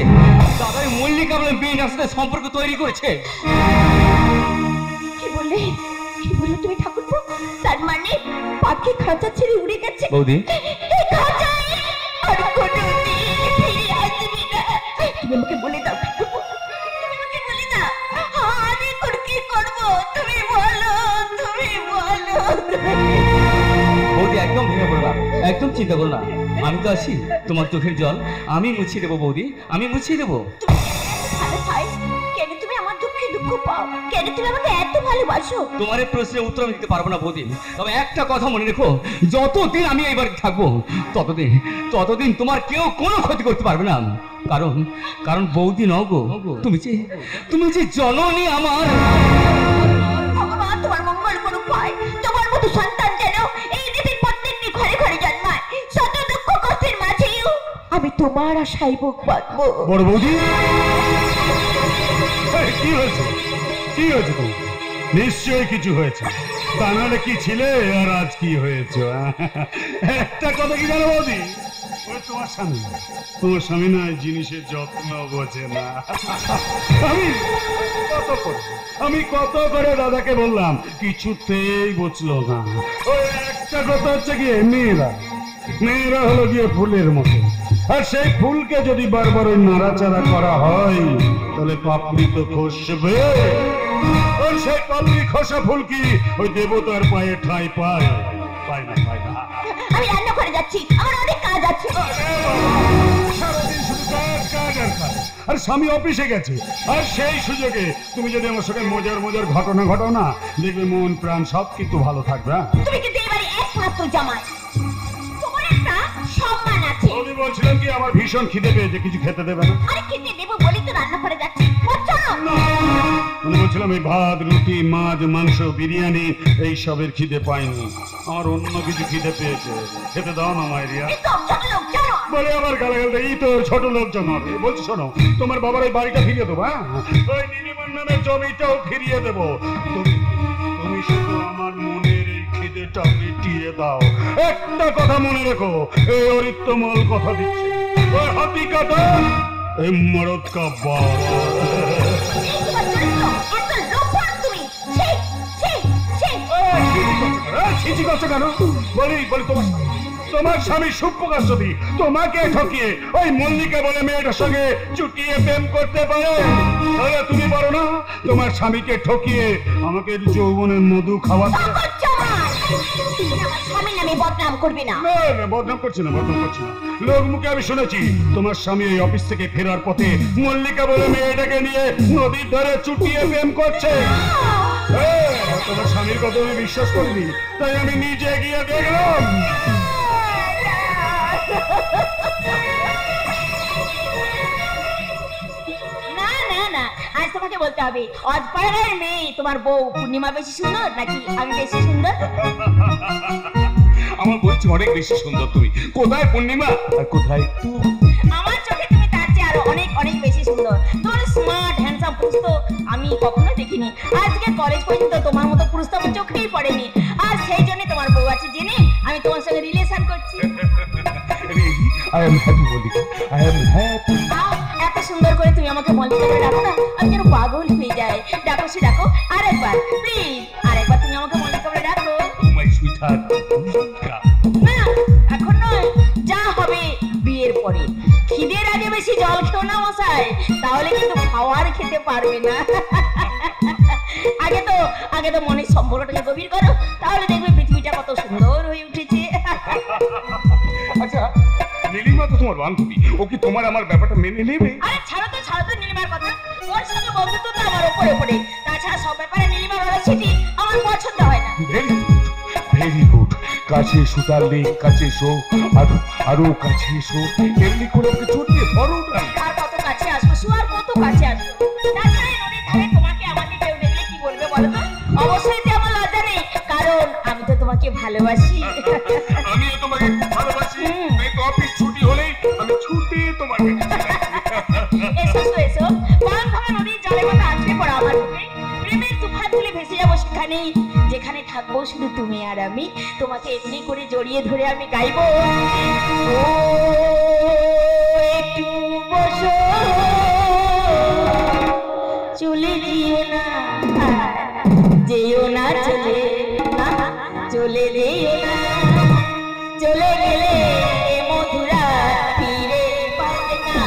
দাদাই মল্লিকা বলে মেয়েটার সাথে সম্পর্ক তৈরি করেছে। কি বললে তুমি ঠাকুরপো? তার মানে পাখি খাঁচা ছেড়ে উড়ে গেছে? বৌদি, এই খাঁচায় আর কোনোদিন ফিরে আসবি না। তুমি আমাকে বলে দাও ঠাকুরপো, তুমি আমাকে বলে দাও। আমি এখন কি করবো তুমি বলো, বৌদি একদম ভেঙে পড়ো না, একদম চিন্তা করো না। আমি তো আছি, তোমার চোখের জল আমি মুছিয়ে দেবো বৌদি, আমি মুছিয়ে দেবো। কেন তুমি আমার দুঃখের দুঃখ পাও? কেন তুমি আমাকে এত ভালোবাসো? তোমার এই প্রশ্নের উত্তর আমি দিতে পারবো না বৌদি, তবে একটা কথা মনে রেখো, যতদিন আমি এই বাড়িতে থাকবো ততদিন তোমার কেউ কোনো ক্ষতি করতে পারবে না। কারণ বৌদি নও গো, তুমি যে জননী আমার। ভগবান তোমার মঙ্গল করুক ভাই, তোমার মতো সন্তান যেন এই দেবীর প্রত্যেকটি ঘরে ঘরে জন্মায়। শত দুঃখ কষ্টের মাঝেও আমি তোমার আশায় বুক বাঁধবো। বড় বৌদি, কি হয়েছে তোমার? নিশ্চয়ই কিছু হয়েছে, তা নাহলে কি ছিলে আর আজ কি হয়েছে? একটা কথা কি জানো বৌদি, তোমার স্বামী না জিনিসের যত্ন বোঝে না। আমি কত করে দাদাকে বললাম, কিছুতেই বুঝলো না। ওই একটা কথা হচ্ছে গিয়ে মেয়েরা হলো গিয়ে ফুলের মতো, আর সেই ফুলকে যদি বারবার ওই নাড়াচাড়া করা হয় তাহলে পাপড়ি তো খসবে। আর সেই পাপড়ি খসা ফুল কি ওই দেবতার পায়ে ঠাঁই পায় না। আমি রান্না করে যাচ্ছি, আমার অনেক কাজ আছে। সারাদিন শুধু কাজ আর কাজ, আর স্বামী অফিসে গেছে, আর সেই সুযোগে তুমি যদি আমার সঙ্গে মজার ঘটনা ঘটাও না, দেখবে মন প্রাণ সব কিন্তু ভালো থাকবে। তুমি কিন্তু এবারে একমাত্র জামাই, তোমার একটা সম্মান আছে। আমি বলছিলাম কি আমার ভীষণ খিদে পেয়েছে, কিছু খেতে দেবে না? আরে খেতে দেবো বলি তো রান্না করে যাচ্ছি। আমি বলছিলাম এই ভাত, রুটি, মাছ, মাংস, বিরিয়ানি এই সবের খিদে পাইনি, আমার অন্য কিছু খিদে পেয়েছে, খেতে দাও না মায়েরিয়া। বলে আবার গালাগাল দেয়, এই তো ছোট লোকজন হবে। বলছি শোনো, তোমার বাবার ওই বাড়িটা ফিরিয়ে দেবো, হ্যাঁ, ওই নীলিমার নামে জমিটাও ফিরিয়ে দেবো। তুমি শুধু আমার মনের এই খিদেটা মিটিয়ে দাও। একটা কথা মনে রেখো, এই অরিত্তমল কথা দিচ্ছে, ওই হাতি কাটা এই মরদ কা বাবা। ছিচি করছো কেন? বলি তোমার স্বামী সুপ্রকাশী তোমাকে ঠকিয়ে ওই মল্লিকা বলে মেয়েটার সঙ্গে চুটিয়ে প্রেম করতে পারে? তাহলে তুমি পারো না তোমার স্বামীকে ঠকিয়ে আমাকে যৌবনের মধু খাওয়াতে? বদনাম করবি না। বদনাম করছি না। লোক মুখে আমি শুনেছি তোমার স্বামী এই অফিস থেকে ফেরার পথে মল্লিকা বলে মেয়েটাকে নিয়ে নদীর ধারে চুটিয়ে প্রেম করছে। তোমার স্বামীর কথা আমি বিশ্বাস করিনি, তাই আমি নিজে গিয়ে দেখলাম। না, আজ তোমাকে বলতে হবে, অজপাড়ার মেয়ে তোমার বউ পূর্ণিমা বেশি সুন্দর নাকি আমি বেশি সুন্দর? আমার বলছি অনেক বেশি সুন্দর তুমি। কোথায় পূর্ণিমা আর কোথায় তুই? আমার চোখে তুমি তার চেয়ে আরো অনেক বেশি সুন্দর। তোমার স্মার্ট হ্যান্ডসাম পুরুষ তো আমি কখনো দেখিনি। আজকে কলেজ পর্যন্ত তোমার মতো পুরুষ তো আমার চোখেই পড়েনি। আর সেই জন্য তোমার বউ আছে জেনে আমি তোমার সঙ্গে রিলেশন করছি। I am happy Mallika, I am happy. এত সুন্দর করে তুমি আমাকে মল্লিকা করে ডাকো না, আমি যেন পাগল হয়ে যাই। ডাকো আরেকবার প্লিজ, আরেকবার তুমি আমাকে মল্লিকা করে ডাকো। My sweetheart. না, এখন নয়, যা হবে বিয়ের পরে। খিদের আগে বেশি জল খেও না মশাই, তাহলে কিন্তু খাওয়ার খেতে পারবে না। আগে তো মনের সম্পর্কটাকে গভীর করো, তাহলে দেখবে পৃথিবীটা কত সুন্দর হয়ে উঠেছে। আচ্ছা, নীলিমা তো তোমার বান্ধবী, ও কি তোমার আমার ব্যাপারটা মেনে নেবে? আরে ছাড়ো তো নীলিমার কথা। ওর সঙ্গে বন্ধুত্ব তো আমার উপরে। তাছাড়া সব ব্যাপারে নীলিমার রসিটি আমার পছন্দ হয় না। Very good. কাছে এসো ডার্লিং, কাছে এসো, আরো কাছে এসো। এমনি করে ওকে চড়িয়ে ধরো না। আর কত কাছে আসবো, আর কত কাছে আসবো? তাছাড়া নদীর ধারে তোমাকে আমাকে কেউ দেখলে কি বলবে বলো তো? অবশ্যই তো আমার লজ্জা নেই, কারণ আমি তো তোমাকে ভালোবাসি। আমিও তোমাকে খুব ভালোবাসি। এই তো অফিস ছুটি হলেই আমি ছুটে তোমার এসো পান ভাঙা নদীর জলের মতো আছড়ে পড়া আমার বুকে। প্রেমের তুফান তুলে ভেসে যাবো সেখানেই, যেখানে থাকবো শুধু তুমি আর আমি। তোমাকে এমনি করে জড়িয়ে ধরে আমি গাইবো, ও একটু বসো, চলে যেও না, যেও না, চলে যেও না, চলে গেলে মধুরা ফিরে পাবে না।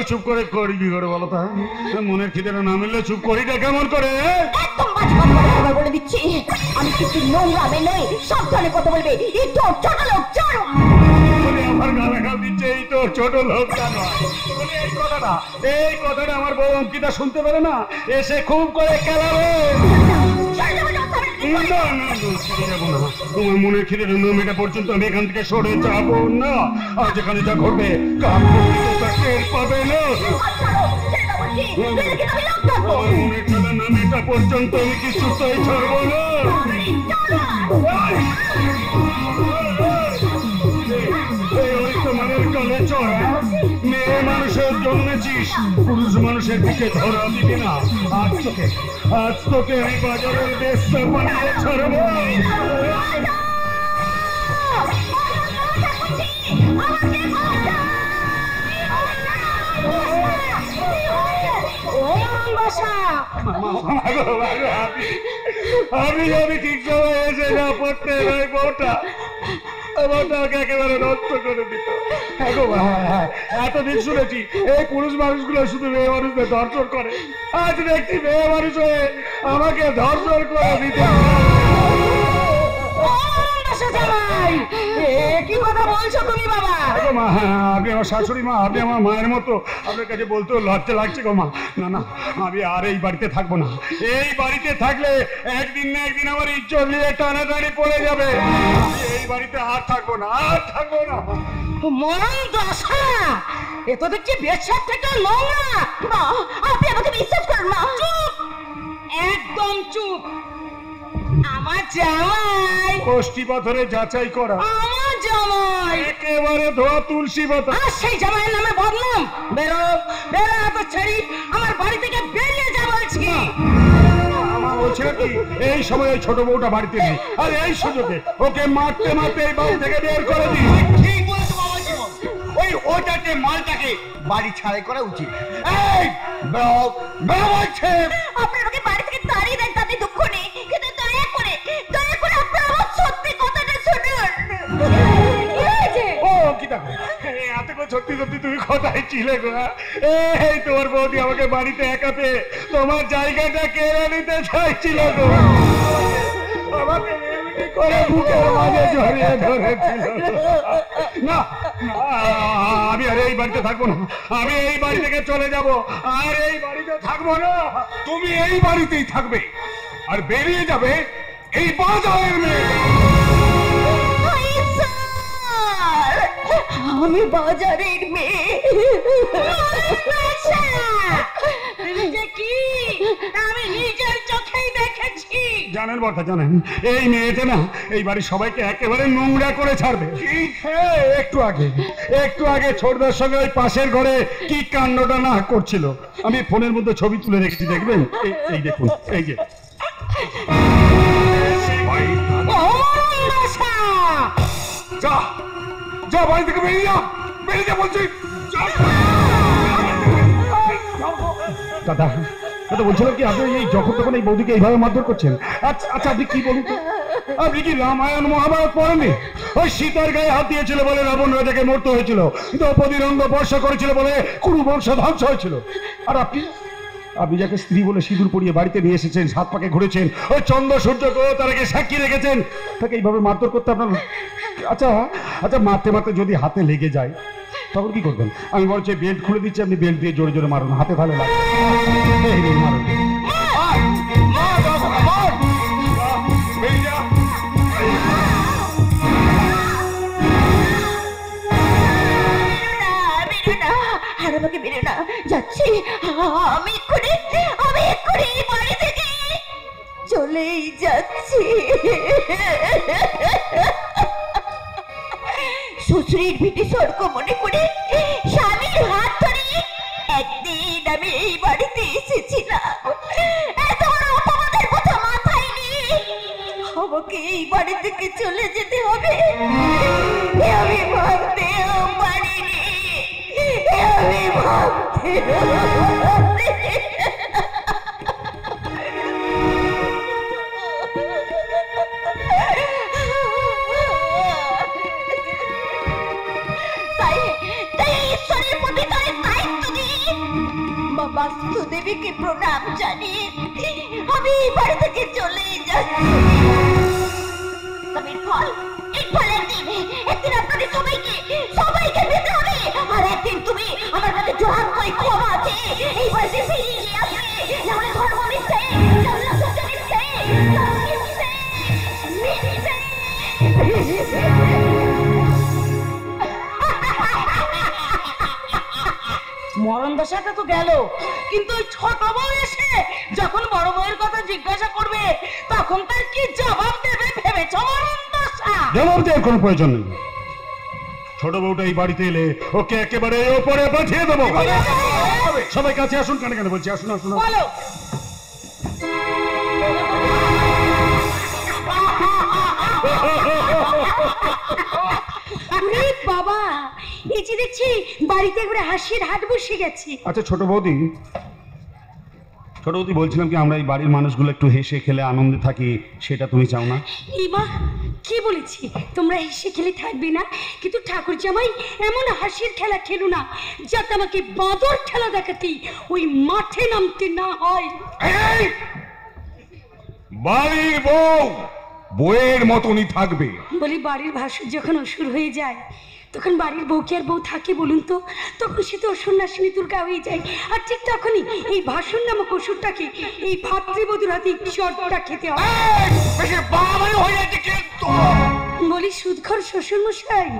চুপ করে করি কি করে বলো তা? মনের খিদেটা না মিললে চুপ করিটা কেমন করে? একদম বাজে বলে দিচ্ছি, আমি কিছু নোংরামে নই, সাবধানে কথা বলবে। এই তো ছোট লোক, চলো। আমার গালাগাল দিচ্ছে, এই তো ছোট লোক জানো। এই কথাটা আমার বউ অঙ্কিতা শুনতে পারে না, এসে খুব করে খেলাবে। তোমার মনের খিদের মেটা পর্যন্ত আমি এখান থেকে সরে যাবো না। আর যেখানে যা ঘটবে টের পাবে না। আমার মনের খিদের মেটা পর্যন্ত আমি কিছুতেই ছাড়বো না। মেয়ে মানুষের জন্মেছিস, পুরুষ মানুষের দিকে ধরা দিবি না। আজ তোকে আমি বাজারের বেশটা বানিয়ে ছাড়বো। আমি ঠিক সময় এসে না পড়তে বউটা একেবারে নষ্ট করে দিত। এতদিন শুনেছি এই পুরুষ মানুষগুলো শুধু মেয়ে মানুষদের ধর্ষণ করে, আজ দেখছি মেয়ে মানুষ হয়ে আমাকে ধর্ষণ করে দিতে। কি কথা বলছো তুমি বাবা? আপনি আমার শাশুড়ি মা, আপনি আমার মায়ের মতো, আপনার কাছে বলতেও লজ্জা লাগছে গো মা। না আমি আর এই বাড়িতে থাকবো না। এই বাড়িতে থাকলে একদিন না একদিন আমার ইজ্জত নিয়ে টানাটানি পড়ে যাবে। এই বাড়িতে আর থাকবো না। মরণ দশা, এ তো দেখছি বেশার থেকে নোংরা। আপনি আমাকে বিশ্বাস করুন না। চুপ, একদম চুপ। আমার জামাই কোষ্ঠী পাথরে যাচাই করা, আমার জামাই একেবারে ধোয়া তুলসী পাতা। আর সেই জামাইয়ের নামে বদনাম। বেরো তো ছেড়ি, আমার বাড়ি থেকে বেরিয়ে যা বলছি। বলছিল কি এই সময় ওই ছোট বউটা বাড়িতে নেই, আর এই সুযোগে ওকে মারতে মারতে এই বাড়ি থেকে বের করে দিই। ঠিক বলেছো বাবা জীবন, ওইটাকে মালটাকে বাড়ি ছাড়াই করা উচিত। এই বলছে আপনি আমাকে বাড়ি থেকে তাড়িয়ে দেন, তাতে দুঃখ নেই, কিন্তু দয়া করে আপনার আমার সত্যি কথাটা শুনুন। ও কি দেখো, এত করে সত্যি তুমি কোথায় ছিলে গো? এই তোমার বৌদি আমাকে বাড়িতে একা পেয়ে তোমার জায়গাটা কেড়ে নিতে চাইছিল গো। আমাকে করে বুকের মাঝে জড়িয়ে ধরেছিল। না আমি আর এই বাড়িতে থাকবো না, আমি এই বাড়ি থেকে চলে যাব। আর এই বাড়িতে থাকবো না। তুমি এই বাড়িতেই থাকবে, আর বেরিয়ে যাবে এই বাজারের মেয়ে। আমি বাজারের মেয়ে। কি আমি নিজের চোখেই দেখেছি। জানেন বর্তা, জানেন এই মেয়েটা না এই বাড়ির সবাইকে একেবারে নোংরা করে ছাড়বে। একটু আগে ছোটদার সঙ্গে ওই পাশের ঘরে কি কাণ্ডটা না করছিল, আমি ফোনের মধ্যে ছবি তুলে রেখেছি, দেখবেন। এই দেখুন, এই যে যা বাড়ি থেকে বেরিয়ে যা বলছি। দাদা বলছিলাম কি, আপনি এই যখন তখন এই বৌদিকে এইভাবে মারধর করছেন? আচ্ছা আপনি কি বলুন তো, আপনি কি রামায়ণ মহাভারত পড়েননি? ওই সীতার গায়ে হাত দিয়েছিল বলে রাবণ রাজাকে মরতে হয়েছিল, দ্রৌপদীর অঙ্গ বর্ষা করেছিল বলে কুরু বংশ ধ্বংস হয়েছিল। আর আপনি যাকে স্ত্রী বলে সিঁদুর পরিয়ে বাড়িতে নিয়ে এসেছেন, সাত পাকে ঘুরেছেন, ওই চন্দ্র সূর্য তারাকে সাক্ষী রেখেছেন, তাকে এইভাবে মারধর করতে আপনার আচ্ছা মারতে মারতে যদি হাতে লেগে যায় তখন কি করবেন? আমি বলছি বেল্ট খুলে দিচ্ছি, আপনি বেল্ট দিয়ে জোরে জোরে মারুন, হাতে তাহলে লাগে মারুন। আর আমাকে বেরো না, যাচ্ছি আমি এক্ষুনি বাড়ি থেকে চলেই যাচ্ছি। শ্বশুরের ভিটে স্বর্গ মনে করে স্বামীর হাত ধরে একদিন আমি এই বাড়িতে এসেছিলাম। এত বড় অপমানের কথা মাথায় নিয়ে আমাকে এই বাড়ি থেকে চলে যেতে হবে, আমি ভাবতেও পারিনি, আমি ভাবতেও তাই ঈশ্বরের প্রতি তার দায়িত্ব দিয়ে বাস্তুদেবীকে প্রণাম জানিয়ে আমি এই বাড়ি থেকে চলে যাচ্ছি। তবে একদিন আপনাদের সবাইকে যেতে হবে, আর একদিন তুমি আমার কাছে জোহার করে ক্ষমা আছে এই বাড়িতে ফিরিয়ে নিয়ে আসবে। নাহলে ধর্ম মিথ্যে, সত্য মিথ্যে, মরণ দশাটা তো গেল, কিন্তু ওই ছোট বউ এসে যখন বড় বউয়ের কথা জিজ্ঞাসা করবে তখন তার কি জবাব দেবে ভেবেছ? মরণ দশা জবাব দেওয়ার কোনো প্রয়োজন নেই। ছোট বউটা এই বাড়িতে এলে ওকে একেবারে ওপরে পাঠিয়ে দেবো। সবাই কাছে আসুন, কেন কেন বলছি, আসুন আসুন। বলো। বাবা, এই যে দেখছি বাড়িতে একবারে হাসির হাট বসে গেছে। আচ্ছা ছোট বৌদি বলছিলাম কি, আমরা এই বাড়ির মানুষগুলো একটু হেসে খেলে আনন্দে থাকি, সেটা তুমি চাও না? মা কি বলেছি, তোমরা হেসে খেলে থাকবে না, কিন্তু ঠাকুর জামাই এমন হাসির খেলা খেলো না যাতে আমাকে বাঁদর খেলা দেখাতে ওই মাঠে নামতে না হয়। বাড়ির বউ বউয়ের মতনই থাকবে। বলি বাড়ির ভাসুর যখন অসুর হয়ে যায় তখন বাড়ির বউকে আর বউ থাকে বলুন তো? তখন সে তো অসুর নাশিনী দুর্গা হয়ে যায়। আর ঠিক তখনই এই ভাসুর নামক অসুরটাকে এই ভাতৃবধূর হাতে চটটা খেতে হয়। বলি সুদখোর শ্বশুর মশাই,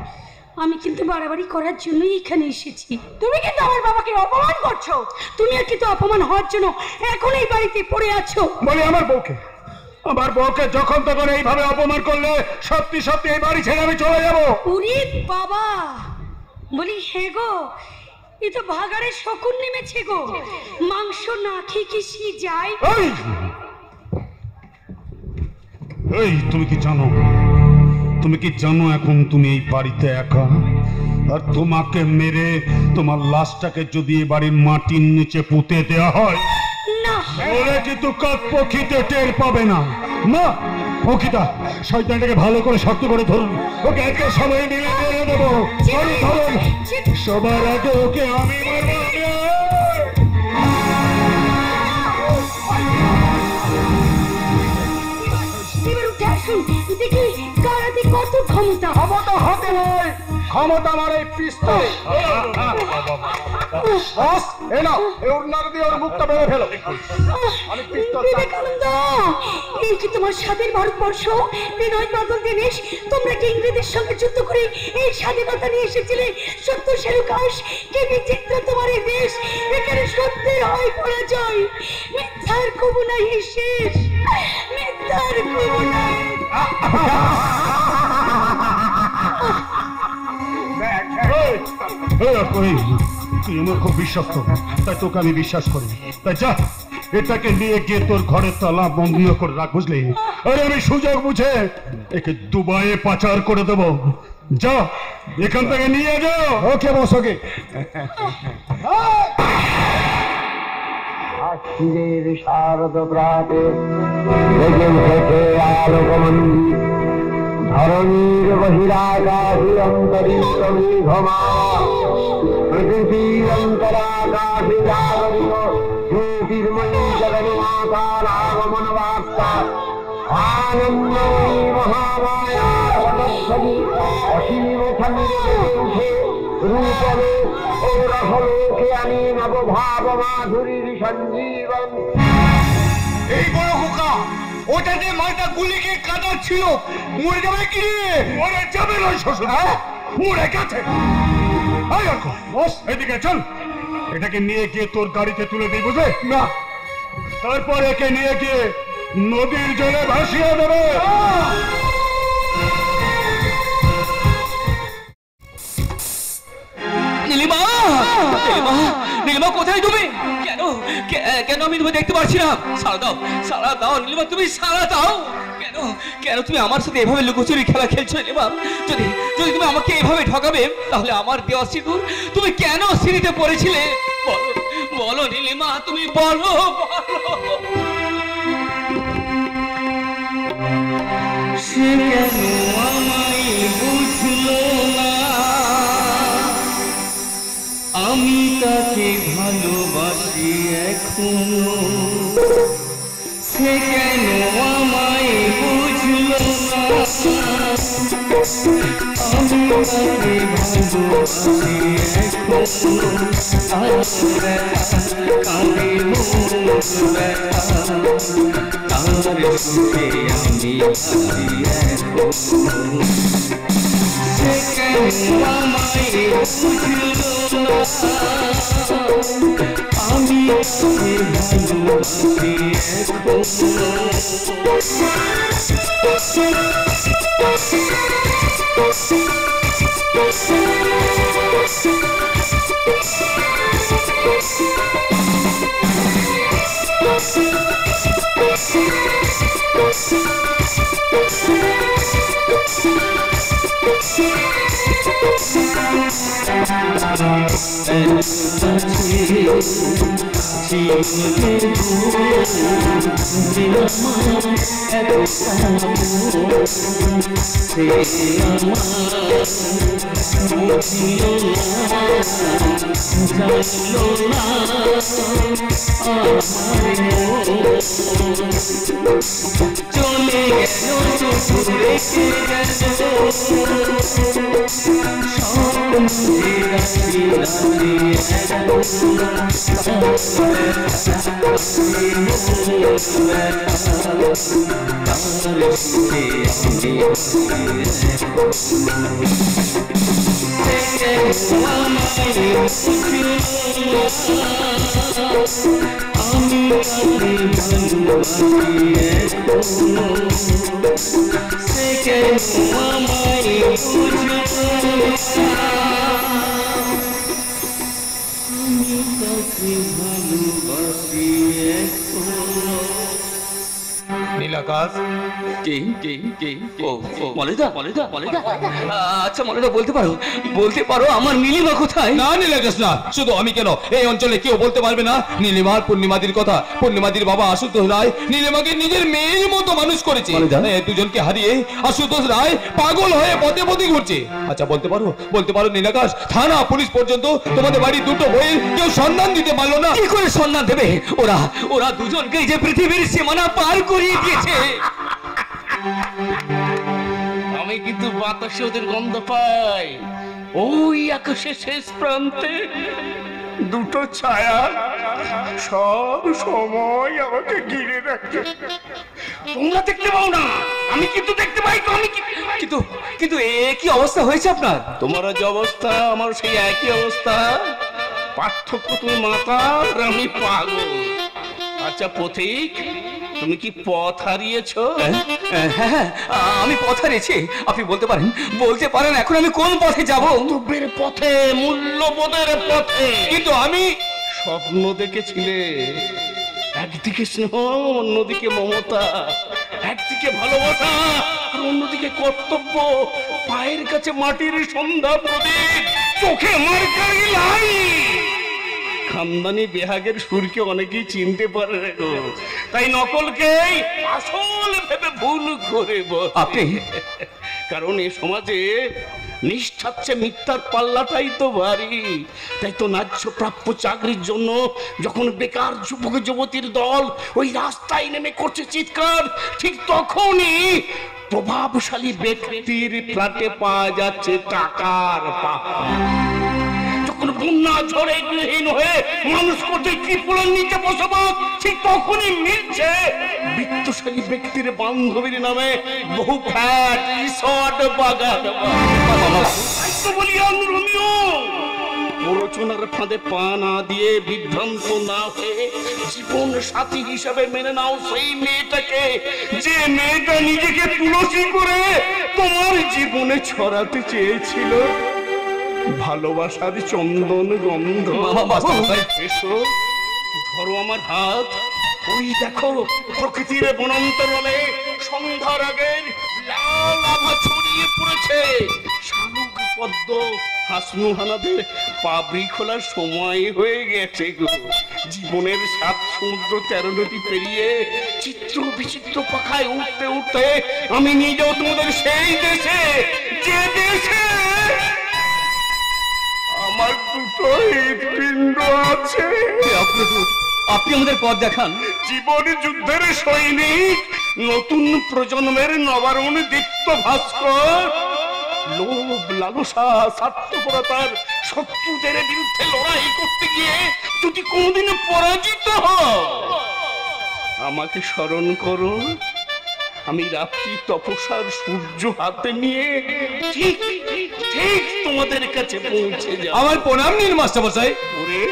আমি কিন্তু বাড়াবাড়ি করার জন্যই এখানে এসেছি। তুমি কিন্তু আমার বাবাকে অপমান করছো। তুমি আর কিন্তু অপমান হওয়ার জন্য এখন এই বাড়িতে পড়ে আছো। বলি আমার বউকে যখন তখন এইভাবে অপমান করলে সত্যি সত্যি এই বাড়ি ছেড়ে আমি চলে যাবো। ওরে বাবা, বলি হ্যাঁ গো, এ তো ভাগাড়ে শকুন নেমেছে গো। মাংস না খেয়ে কি সে যায়? এই তুমি কি জানো এখন তুমি এই বাড়িতে একা, আর তোমাকে মেরে তোমার লাশটাকে যদি এই বাড়ির মাটির নিচে পুঁতে দেওয়া হয় ওরে কিন্তু কাকপক্ষীতে টের পাবে না। না পক্ষিতা, শয়তানটাকে ভালো করে শক্ত করে ধরুন, ওকে একটা সময় মিলে মেরে দেবো। ধরুন, সবার আগে ওকে আমি মারবো। দেখি কারাতে কত ক্ষমতা। ক্ষমতা হাতে নয়, ক্ষমতা আমার এই পিস্তল। বস, এ নাও, এই ওড়নার দিয়ে ওর মুখটা বেঁধে ফেলো। আমি পিস্তল বিবেকানন্দ, এই কি তোমার স্বাধীন ভারতবর্ষ? বিনয় বাদল দীনেশ, তোমরা কি ইংরেজদের সঙ্গে যুদ্ধ করে এই স্বাধীনতা নিয়ে এসেছিলে? সত্য সেলুকাস, কি বিচিত্র তোমার এই দেশ। এখানে সত্যের হয় পরাজয়, মিথ্যার কবুনাই শেষ, মিথ্যার কবুনাই। তুই আমার খুব বিশ্বস্ত, তাই তোকে আমি বিশ্বাস করি। তাই যা, এটাকে নিয়ে গিয়ে তোর ঘরের তালা বন্ধ করে রাখ, বুঝলি? আরে আমি সুযোগ বুঝে একে দুবাইয়ে পাচার করে দেবো। যা, এখান থেকে নিয়ে যাও। ওকে বস, ওকে। আশ্বিরের শারদ প্রাতে বেগে উঠেছে আলোকমন্দির, ধরণীর বহিরাকাশী অন্তরিক্ষ মেঘমা, পৃথিবীর অন্তরাকাশী জাগরিত জ্যোতির্ময়ী জগন্মাতার আগমন বার্তা। আনন্দময়ী মহামায়া অসীম ছন্দে উঠে রূপলে ও রসলোকে আনি নব ভাব মাধুরীর সঞ্জীবন। এই বড় খোকা, ওটাতে মাথা গুলিকে কাটা ছিল, মরে যাবে কি রে? মরে যাবে নয় শ্বশুর, মরে গেছে। এদিকে চল, এটাকে নিয়ে গিয়ে তোর গাড়িতে তুলে দিই, বুঝলে? না, তারপর একে নিয়ে গিয়ে নদীর জলে ভাসিয়ে দেবে। নীলিমা, নীলিমা, নীলিমা কোথায় তুমি? কেন কেন আমি তুমি দেখতে পাচ্ছি না? সাড়া দাও নীলিমা, তুমি সাড়া দাও। কেন কেন তুমি আমার সাথে এভাবে লুকোচুরি খেলা খেলছো নীলিমা? যদি তুমি আমাকে এভাবে ঠকাবে তাহলে আমার দেওয়া সিঁদুর তুমি কেন সিঁড়িতে পড়েছিলে? বলো বলো নীলিমা, তুমি বলো। সে কেন আমায় বুঝলো না? আমি তাকে ভালোবাসি এখনো, সে কেন আমায় বুঝলো না। আমি তাকে ভালোবাসি এখনো, আজ ব্যথা কাঁদে মন ব্যথা, তার সুখে আমি আছি এখনো, সে কেন আমায় বুঝলো না। আমি তাকে ভালোবাসি এখনো। চলে গেল রেখে গেল আমি সে কেন আমায় বুঝলো না। আমি তাকে ভালোবাসি এখনো। নীলাকাশ, আচ্ছা মনেদা বলতে পারো আমার নীলিমা কোথায়? না নীলাকাশ না, শুধু আমি কেন, এই অঞ্চলে কেউ বলতে পারবে না নীলিমার পূর্ণিমাদির কথা। পূর্ণিমাদির বাবা আশুতোষ রায় নীলিমাকে নিজের মেয়ের মতো মানুষ করেছে। দুজনকে হারিয়ে আশুতোষ রায় পাগল হয়ে পথে পথে ঘুরছে। আচ্ছা বলতে পারো নীলাকাশ, থানা পুলিশ পর্যন্ত তোমাদের বাড়ির দুটো বইয়ের কেউ সন্ধান দিতে পারলো না। কি করে সন্ধান দেবে? ওরা দুজনকেই যে পৃথিবীর সীমানা পার করিয়ে দিয়েছে। আমি কিন্তু বাতাসে ওদের গন্ধ পাই, ওই আকাশের শেষ প্রান্তে দুটো ছায়া সব সময় আমাকে ঘিরে রাখে। তোমরা দেখতে পাও না, আমি কিন্তু দেখতে পাই। তো আমি কিন্তু কি অবস্থা হয়েছে আপনার? তোমার যে অবস্থা আমার সেই একই অবস্থা, পার্থক্য তুমি মাতা আর আমি পাগল। আচ্ছা পথিক, তুমি কি পথ হারিয়েছো? হ্যাঁ, আমি পথ হারিয়েছি। আপনি বলতে পারেন এখন আমি কোন পথে যাব? কর্তব্যের পথে, মূল্যবোধের পথে। কিন্তু আমি স্বপ্ন দেখেছিলে, একদিকে স্নেহ, অন্যদিকে মমতা, একদিকে ভালোবাসা আর অন্যদিকে কর্তব্য। পায়ের কাছে মাটির সন্ধ্যা প্রদীপ, চোখে মার্কারি লাইট। খানদানি বেহাগের সুরকে অনেকেই চিনতে পারে না গো, তাই নকলকে আসল ভেবে ভুল করে আপনি। কারণ এ সমাজে নিষ্ঠার চেয়ে মিথ্যার পাল্লাটাই তো ভারী। তাই তো ন্যায্য প্রাপ্য চাকরির জন্য যখন বেকার যুবক যুবতীর দল ওই রাস্তায় নেমে করছে চিৎকার, ঠিক তখনই প্রভাবশালী ব্যক্তির ফ্ল্যাটে পাওয়া যাচ্ছে টাকার পাহাড়। যখন বন্যা ঝড়ে গৃহহীন হয়ে মানুষ করতে ত্রিপুরার নিচে বসবাস, ঠিক তখনই মিলছে বিত্তশালী ব্যক্তির বান্ধবীর নামে বহু ফ্ল্যাট, রিসর্ট, বাগান। প্ররোচনার ফাঁদে পা না দিয়ে, বিভ্রান্ত না হয়ে জীবন সাথী হিসাবে মেনে নাও সেই মেয়েটাকে, যে মেয়েটা নিজেকে তুলসী করে তোমার জীবনে ছড়াতে চেয়েছিল ভালোবাসার চন্দন গন্ধ। এসো, ধরো আমার হাত। ওই দেখো প্রকৃতির বনান্তরে সন্ধ্যার আগের লাল আভা ছড়িয়ে পড়েছে। শালুক পদ্ম হাসনুহানাদের পাবড়ি খোলার সময় হয়ে গেছে গো। জীবনের 7 সমুদ্র 13 নদী পেরিয়ে চিত্র বিচিত্র পাখায় উঠতে উঠতে আমি নিয়ে যাও তোমাদের সেই দেশে, যে দেশে আমার দুটো হৃৎপিণ্ড আছে। আপনি আমাদের পথ দেখান। জীবন যুদ্ধের সৈনিক, নতুন প্রজন্মের নবারুণ দীপ্ত ভাস্কর, লোভ, লালসা, স্বার্থপরতার শত্রুদের বিরুদ্ধে লড়াই করতে গিয়ে যদি কোনোদিন পরাজিত হও, আমাকে স্মরণ করো। আমি রাত্রি তপস্যার সূর্য হাতে নিয়ে ঠিক ঠিক তোমাদের কাছে পৌঁছে যাব। আমার প্রণাম নিন মাস্টারমশাই। ওরে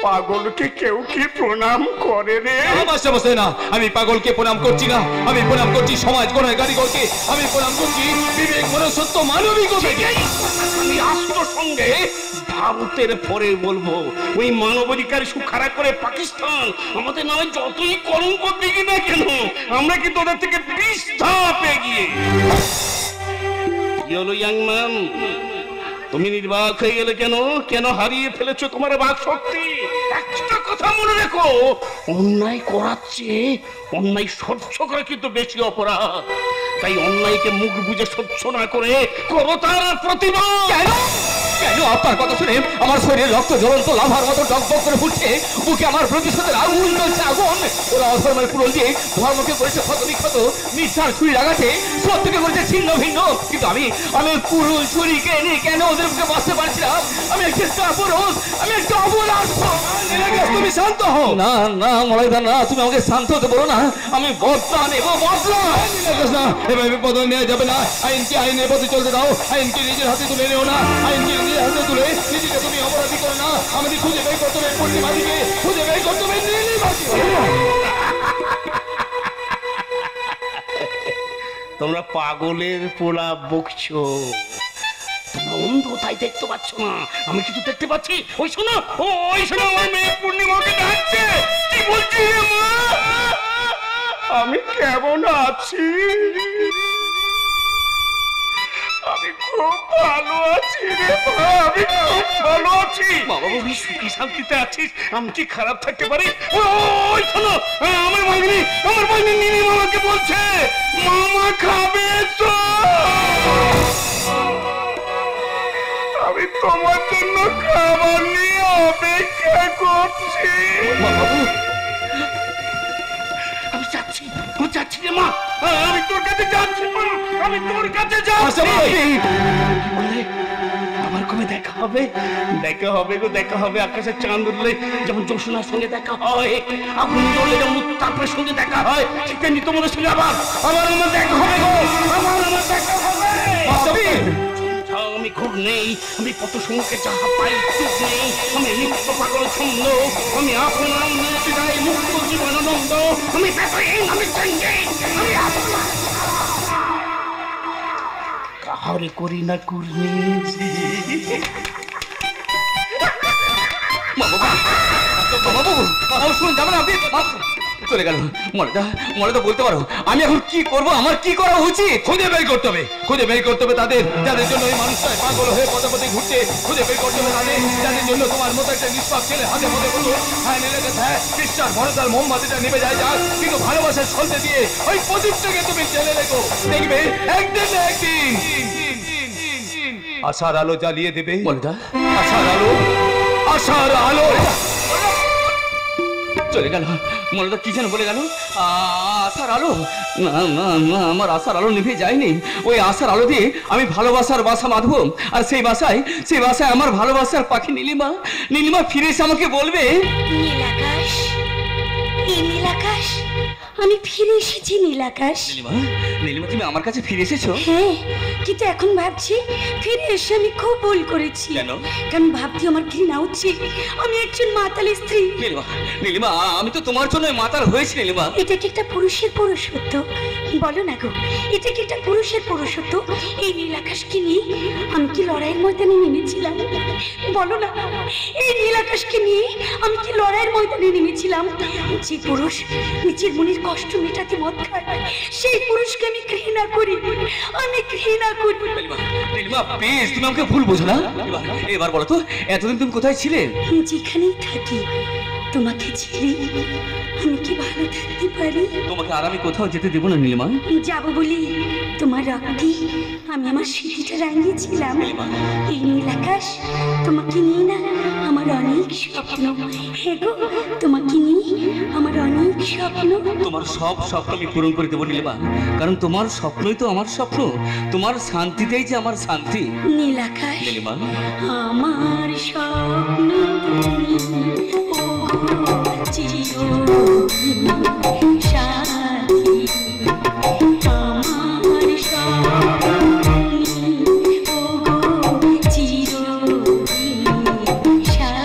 পাগলকে কেউ কি প্রণাম করে রে? মাস্টারমশাই না, আমি পাগলকে প্রণাম করছি না, আমি প্রণাম করছি সমাজ গণের কারিগরকে, আমি প্রণাম করছি বিবেক মনুষ্যত্ব মানবিকতাকে। আমি রাষ্ট্র সঙ্গে ভারতের পরে বলবো, ওই মানবাধিকার সুখারা করে পাকিস্তান আমাদের নামে যতই কলঙ্ক দিই না কেন, আমরা কিন্তু ওদের থেকে 20 ধাপ এগিয়ে। কি হলো ইয়াং ম্যান, তুমি নির্বাক হয়ে গেলে কেন? কেন হারিয়ে ফেলেছো তোমার বাক শক্তি? একটা কথা মনে রেখো, অন্যায় করার চেয়ে অন্যায় সহ্য করা কিন্তু বেশি অপরাধ। তাই অন্যায়কে মুখ বুঝে সহ্য না করে করো তার প্রতিবাদ। কেন আপনার কথা শুনে আমার শরীরে রক্ত জ্বলন্ত লাভার মতো টকবক করে ফুটছে, বুকে আমার প্রতিশোধের আগুন জ্বলছে আগুন। ওরা অধর্মের পুরল দিয়ে ধর্মকে করেছে ক্ষত বিক্ষত, মিথ্যার ছুরি লাগাতে সত্যকে করেছে ছিন্ন ভিন্ন। কিন্তু আমি পুরুষ ছুরিকে নিয়ে কেন ওদের মুখে বাঁচতে পারছি না? আমি একটা পুরুষ, আমি একটা অবলাশ। তুমি শান্ত হও। না না মলাইদা না, তুমি আমাকে শান্ত হতে বলো না। আমি বদলা নেবো, বদলা না। এভাবে বদল নেওয়া যাবে না। আইনকে আইনের পথে চলতে দাও, আইনকে নিজের হাতে তুলে নেও না। আইনকে নিজের হাতে তুলে নিজেকে তুমি অপরাধী করো না। আমাদের খুঁজে বের করতে হবে পূর্ণিমাদিকে, খুঁজে বের করতে হবে নীলিমাকে। তোমরা পাগলের পোলা বকছো, তোমরা অন্ধ তাই দেখতে পাচ্ছ না, আমি কিছু দেখতে পাচ্ছি। ওই শোনো, ওই শোনো, আমার মেয়ে পূর্ণিমাকে ডাকছে। কি বলছি রে মা? আমি কেমন আছি? আমি খুব ভালো আছি রে মা, আমি খুব ভালো আছি। বাবা বাবু সুখী শান্তিতে আছিস, আমি কি খারাপ থাকতে পারি? ওই শোনো, আমার ভাগ্নি নীলিমাকে বলছে মামা খাবে তো। আমি তোমার জন্য খাবার নিয়ে অপেক্ষা করছি। আমি যাচ্ছি রে মা, আমি তোর কাছে যাচ্ছি মা, আমি তোর কাছে যাচ্ছি। বলে আমার কবে দেখা হবে? দেখা হবে গো, দেখা হবে। আকাশের চাঁদ উঠলে যেমন জোসনার সঙ্গে দেখা হয়, আগুন জ্বললে যেমন উত্তাপের সঙ্গে দেখা হয়, ঠিক তেমনি তোমাদের সঙ্গে আবার আমার দেখা হবে গো, আমার দেখা হবে। আমি ঘুর নেই, আমি কত সঙ্গে যাহা পাই চুপ নেই, আমি নিত্য পাগল ছন্দ, আমি আপনার নিরাই মুক্ত জীবনানন্দ, আমি ব্যাপারহীন, আমি সঙ্গীত, আমি আপনার কাহারে করি না কুর্নি। শুনুন যাবেন আপনি, চলে গেল। মনে তো বলতে পারো আমি এখন কি করবো, আমার কি করা উচিত? খুঁজে বের করতে হবে, খুঁজে বের করতে হবে তাদের যাদের জন্য এই মানুষটা পাগল হয়ে পথে পথে ঘুরছে। খুঁজে বের করতে হবে তাদের যাদের জন্য তোমার মতো একটা নিষ্পাপ ছেলে হাতে মধ্যে বললো হ্যাঁ নিলে গেছে, হ্যাঁ খ্রিস্টান ভরসার মোমবাতিটা নিভে যায় যাক, কিন্তু ভালোবাসার সলতে দিয়ে ওই প্রদীপটাকে তুমি জেলে রেখো, দেখবে একদিন না একদিন আশার আলো জ্বালিয়ে দেবে। আশার আলো, আশার আলো। চলে গেল, মনে কি যেন বলে গেল, আশার আলো। না না না, আমার আশার আলো নিভে যায়নি। ওই আশার আলো দিয়ে আমি ভালোবাসার বাসা বাঁধব, আর সেই বাসায় আমার ভালোবাসার পাখি নীলিমা ফিরে এসে আমাকে বলবে নীলাকাশ, এই নীলাকাশ, আমি ফিরে এসেছি নীলাকাশ। নীলিমা তুমি আমার কাছে ফিরে এসেছো? হ্যাঁ, কিন্তু এখন ভাবছি ফিরে এসে আমি খুব ভুল করেছি। কারণ ভাবছি আমার ঘৃণা হচ্ছে, আমি একজন মাতাল স্ত্রী। নীলিমা আমি তো তোমার জন্য মাতাল হয়েছি নীলিমা। এটা কি একটা পুরুষের পুরুষত্ব? বলো না গো, এটা কি একটা পুরুষের পুরুষত্ব? এই নীলাকাশকে নিয়ে আমি কি লড়াইয়ের ময়দানে নেমেছিলাম? বলো না, এই নীলাকাশকে নিয়ে আমি কি লড়াইয়ের ময়দানে নেমেছিলাম? যে পুরুষ নিজের মনের কষ্ট মেটাতে মদ খায়, সেই পুরুষকে আমি ঘৃণা করি, আমি ঘৃণা করি। নীলিমা প্লিজ তুমি আমাকে ভুল বোঝো না। এবার বলো তো, এতদিন তুমি কোথায় ছিলে? যেখানেই থাকি তোমাকে ছেড়ে আমি কি ভালো থাকতে পারি? তোমাকে আর আমি কোথাও যেতে দেবো না নীলিমা। যাবো বলি তোমার রক্তে আমি আমার স্মৃতিটা রাঙিয়েছিলাম। এই নীল আকাশ তোমাকে নিয়ে না আমার অনেক স্বপ্ন। হে গো, তোমাকে নিয়ে আমার অনেক স্বপ্ন। তোমার সব স্বপ্ন আমি পূরণ করে দেবো নীলিমা, কারণ তোমার স্বপ্নই তো আমার স্বপ্ন। তোমার শান্তিতেই যে আমার শান্তি। নীল আকাশ নীলিমা, আমার স্বপ্ন তুমি, ও চিরদিন সাথী। আমার স্বপ্ন তুমি, ও চিরদিন সাথী।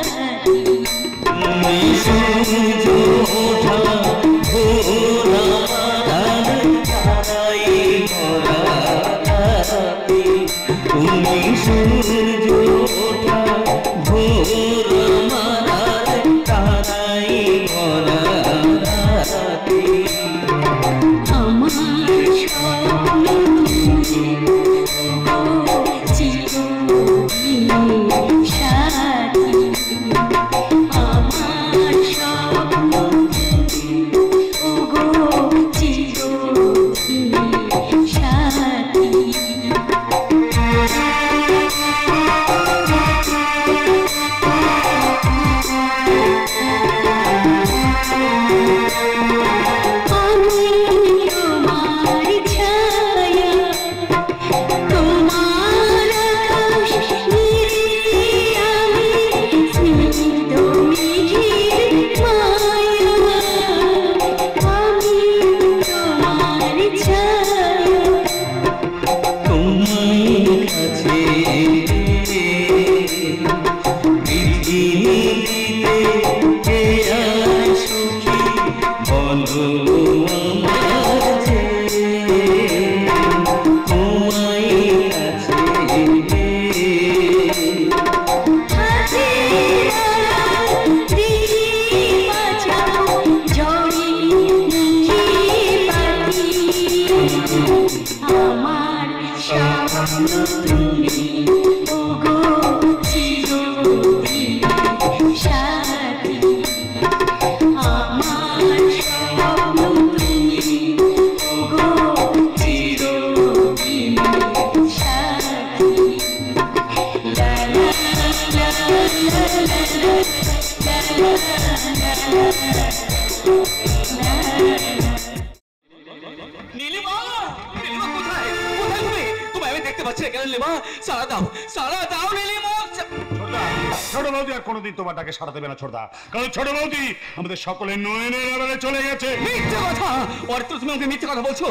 কোনদিন তোমার ডাকে সাড়া দেবে না ছোটদা, কারণ ছোট বৌদি আমাদের সকলের নয়নের আড়ালে চলে গেছে। মিথ্যে কথা! ওর তো তুমি আমাকে মিথ্যে কথা বলছো।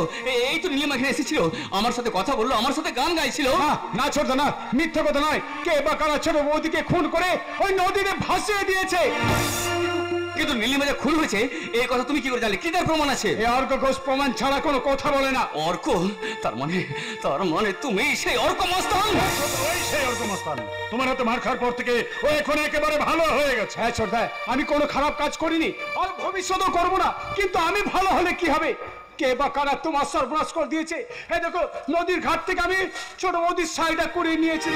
এই তো নীলিমা এখানে এসেছিল, আমার সাথে কথা বললো, আমার সাথে গান গাইছিল। না ছোটদা না, মিথ্যে কথা নয়। কে বা কারা ছোট বৌদিকে খুন করে ওই নদীতে ভাসিয়ে দিয়েছে। কিন্তু নীলিমা যে খুন হয়েছে এই কথা তুমি কি করে জানলে? কি তার প্রমাণ আছে? এই অর্ক ঘোষ প্রমাণ ছাড়া কোনো কথা বলে না। অর্ক? তার মানে তুমি সেই অর্ক মস্তান? ওই সেই অর্ক মস্তান। তোমার হাতে মার খাওয়ার পর থেকে ও এখন একেবারে ভালো হয়ে গেছে। হ্যাঁ ছোটদা, আমি কোনো খারাপ কাজ করিনি আর ভবিষ্যতেও করবো না। কিন্তু আমি ভালো হলে কি হবে? কে বা কারা তোমার সর্বনাশ করে দিয়েছে। এই দেখো, নদীর ঘাট থেকে আমি ছোট বৌদির শাড়িটা করে নিয়েছি।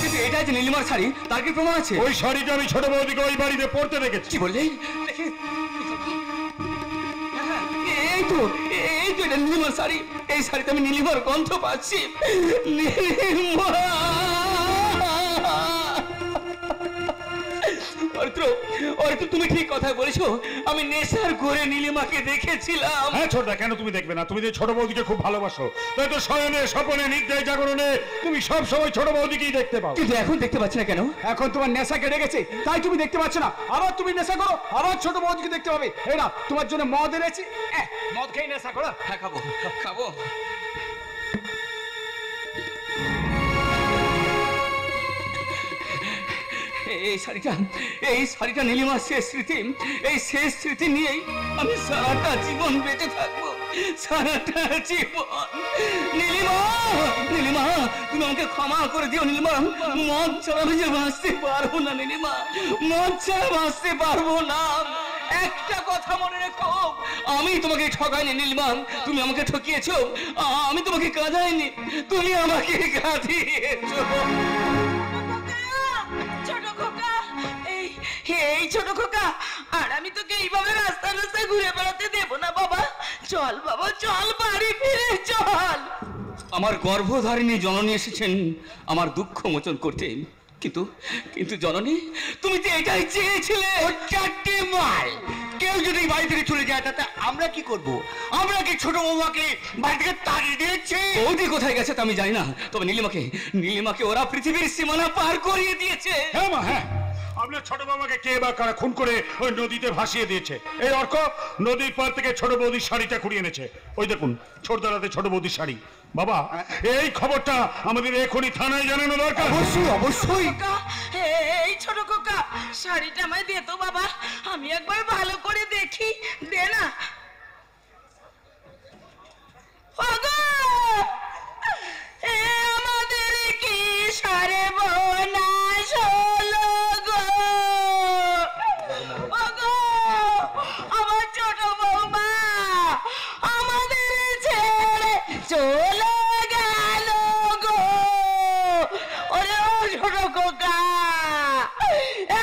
কিন্তু এটা যে নীলিমার শাড়ি, তার কি প্রমাণ আছে? ওই শাড়িটা আমি ছোট বৌদিকে ওই বাড়িতে পড়তে দেখেছি। কি বললেন? এই তো এটা নীলিমার শাড়ি। এই শাড়িতে আমি নীলিমার গন্ধ পাচ্ছি। নীলিমা! তুমি ঠিক কথা বলেছো, আমি নেশার ঘরে নীলিমাকে দেখেছিলাম। হ্যাঁ ছোটদা, কেন তুমি দেখবে না? তুমি যে ছোট বৌদিকে খুব ভালোবাসো, তাই তো শয়নে স্বপনে নিদ্রায় জাগরণে তুমি সব সময় ছোট বৌদিকেই দেখতে পাও। কিন্তু এখন দেখতে পাচ্ছি না কেন? এখন তোমার নেশা কেটে গেছে, তাই তুমি দেখতে পাচ্ছ না। আবার তুমি নেশা করো, আবার ছোট বৌদিকে দেখতে পাবে। এই না, তোমার জন্য মদ এনেছি, মদ খেয়ে নেশা করো। হ্যাঁ, খাবো। এই শাড়িটা নীলিমার শেষ স্মৃতি। এই শেষ স্মৃতি নিয়েই আমি সারাটা জীবন বেঁচে থাকবো, সারাটা জীবন। নীলিমা, তুমি আমাকে ক্ষমা করে দিও নীলিমা। মদ ছাড়া আমি যে বাঁচতে পারবো না নীলিমা, মদ ছাড়া বাঁচতে পারবো না। একটা কথা মনে রেখো, আমি তোমাকে ঠকাইনি নীলিমা, তুমি আমাকে ঠকিয়েছো। আমি তোমাকে কাঁদাইনি, তুমি আমাকে কাঁদিয়েছো। এই ছোট খোকা, আর আমি তোকে এইভাবে রাস্তায় রাস্তায় ঘুরে বেড়াতে দেবো না বাবা। চল বাবা চল, বাড়ি ফিরে চল। আমার গর্ভধারিণী জননী এসেছেন আমার দুঃখ মোচন করতে, কিন্তু কিন্তু জননী তুমি তো এটাই চেয়েছিলে। ও চারটে মাল, কেউ যদি বাড়ি থেকে চলে যায় তাতে আমরা কি করব? আমরা কি ছোট বৌমাকে বাড়ি থেকে তাড়িয়ে দিয়েছি? বৌদি কোথায় গেছে তা আমি জানি না, তবে নীলিমাকে ওরা পৃথিবীর সীমানা পার করিয়ে দিয়েছে। হ্যাঁ মা, হ্যাঁ। আপনার ছোট বাবাকে কে বা কারা খুন করে ওই নদীতে ভাসিয়ে দিয়েছে। এই অর্ক নদীর পার থেকে ছোট বৌদির শাড়িটা কুড়িয়ে এনেছে। ওই দেখুন ছোটদারাতে ছোট বৌদির শাড়ি। বাবা এই খবরটা আমাদের এখনই থানায় জানানো দরকার। অবশ্যই অবশ্যই। এই ছোট খোকা, শাড়িটা আমায় দে তো বাবা, আমি একবার ভালো করে দেখি। দে না। ওগো, আমাদের কি সারে বনাশ হলো গো। ওগো, আমার ছোট বৌমা আমাদের ছেড়ে চলে গেল গো। ওরে ও ছোট খোকা,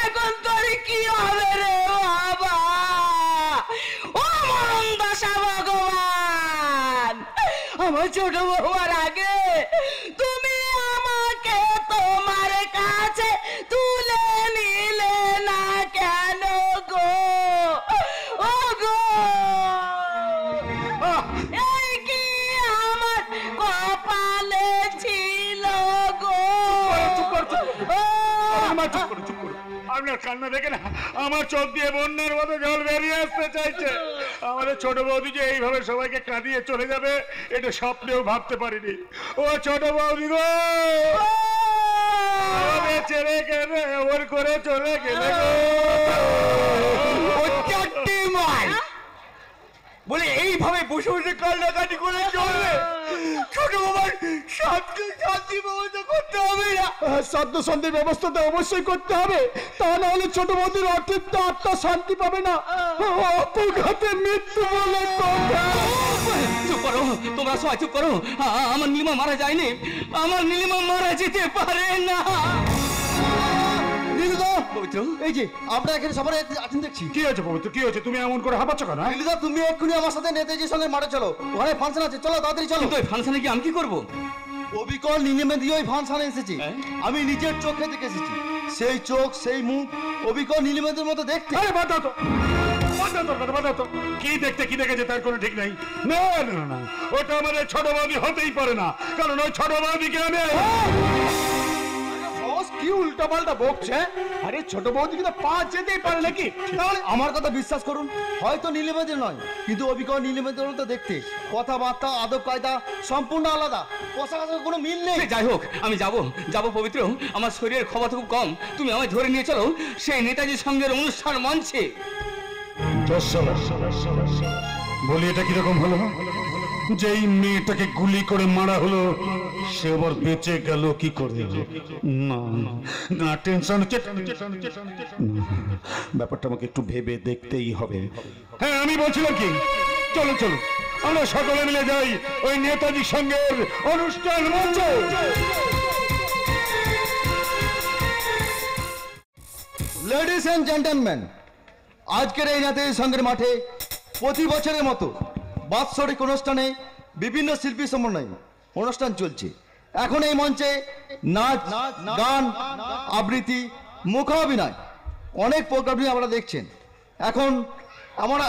এখন তোর কি হবে রে বাবা? ও মরণ দশা ভগবান, আমার ছোট বৌমার আগে তুমি আমাকে তোমার কাছে তুলে নিলে না কেন গো? ও গো, এই কি আমার কপালে ছিল গো? আপনার কান্না দেখে না আমার চোখ দিয়ে বন্যার মতো জল বেরিয়ে আসতে চাইছে। আমাদের ছোট বৌদি যে এইভাবে সবাইকে কাঁদিয়ে চলে যাবে এটা স্বপ্নেও ভাবতে পারিনি। ও ছোট বৌদি গো, আমাদের ছেড়ে গেলে ওর করে চলে গেলে ও চারটে মাল বলে এইভাবে বসে বসে কান্নাকাটি করে চলবে? ছোট বাবার শান্তি ব্যবস্থা করতে হবে না? সাধ্য শান্তির ব্যবস্থা তো অবশ্যই করতে হবে, তা না হলে ছোট বৌদির অতৃপ্ত আত্মা শান্তি পাবে না। অপঘাতে মৃত্যু বলে কথা। চুপ করো তোমরা সবাই, চুপ করো। আমার নীলিমা মারা যায়নি, আমার নীলিমা মারা যেতে পারে না। পবিত্র, এই যে আমরা এখানে সবাই আছেন দেখছি। কি হয়েছে পবিত্র, কি হয়েছে? তুমি এমন করে হাঁপাচ্ছ কেন? নীলুদা, তুমি এক্ষুনি আমার সাথে নেতাজির সঙ্গে মাঠে চলো, ওখানে ফাংশন আছে, চলো তাড়াতাড়ি চলো। কিন্তু এই ফাংশনে কি আমি কি করবো? অবিকল নীলিমা দিয়ে ওই ফাংশনে এসেছি, আমি নিজের চোখে দেখে এসেছি। সেই চোখ সেই মুখ অবিকল নীলিমাদের মতো দেখতে। আরে বাদ দাও তো, বাদ দাও তো। কি দেখতে কি দেখেছে তার কোনো ঠিক নাই। না না না, ওটা আমাদের ছোট বৌদি হতেই পারে না, কারণ ওই ছোট বৌদিকে আমি কি উল্টা পাল্টা বকছে। আরে ছোট বৌদি কিন্তু পা যেতেই পারে নাকি? তাহলে আমার কথা বিশ্বাস করুন, হয়তো নীলিমাদের নয়, কিন্তু অবিকল নীলিমাদের মতো দেখতে, কথাবার্তা আদব কায়দা সম্পূর্ণ আলাদা, পোশাক আশাকের কোনো মিল নেই। যাই হোক, আমি যাব পবিত্র। আমার শরীরের ক্ষমতা খুব কম, তুমি আমায় ধরে নিয়ে চলো সেই নেতাজির সঙ্গের অনুষ্ঠান মঞ্চে। বলি এটা কিরকম হলো? যেই মেয়েটাকে গুলি করে মারা হলো সে আবার বেঁচে গেল কি করে? না না, টেনশন হচ্ছে। ব্যাপারটা আমাকে একটু ভেবে দেখতেই হবে। হ্যাঁ, আমি বলছিলাম কি, চলো চলো আমরা সকলে মিলে যাই ওই নেতাজির সঙ্গের অনুষ্ঠান মঞ্চে। লেডিস এন্ড জেন্টলম্যান, আজকের এই নেতাজির সঙ্গের মাঠে প্রতি বছরের মতো বাৎসরিক অনুষ্ঠানে বিভিন্ন শিল্পী সমন্বয়ে অনুষ্ঠান চলছে। এখন এই মঞ্চে নাচ, গান, আবৃত্তি, মুখাভিনয় অনেক প্রোগ্রাম আপনারা দেখছেন। এখন আমরা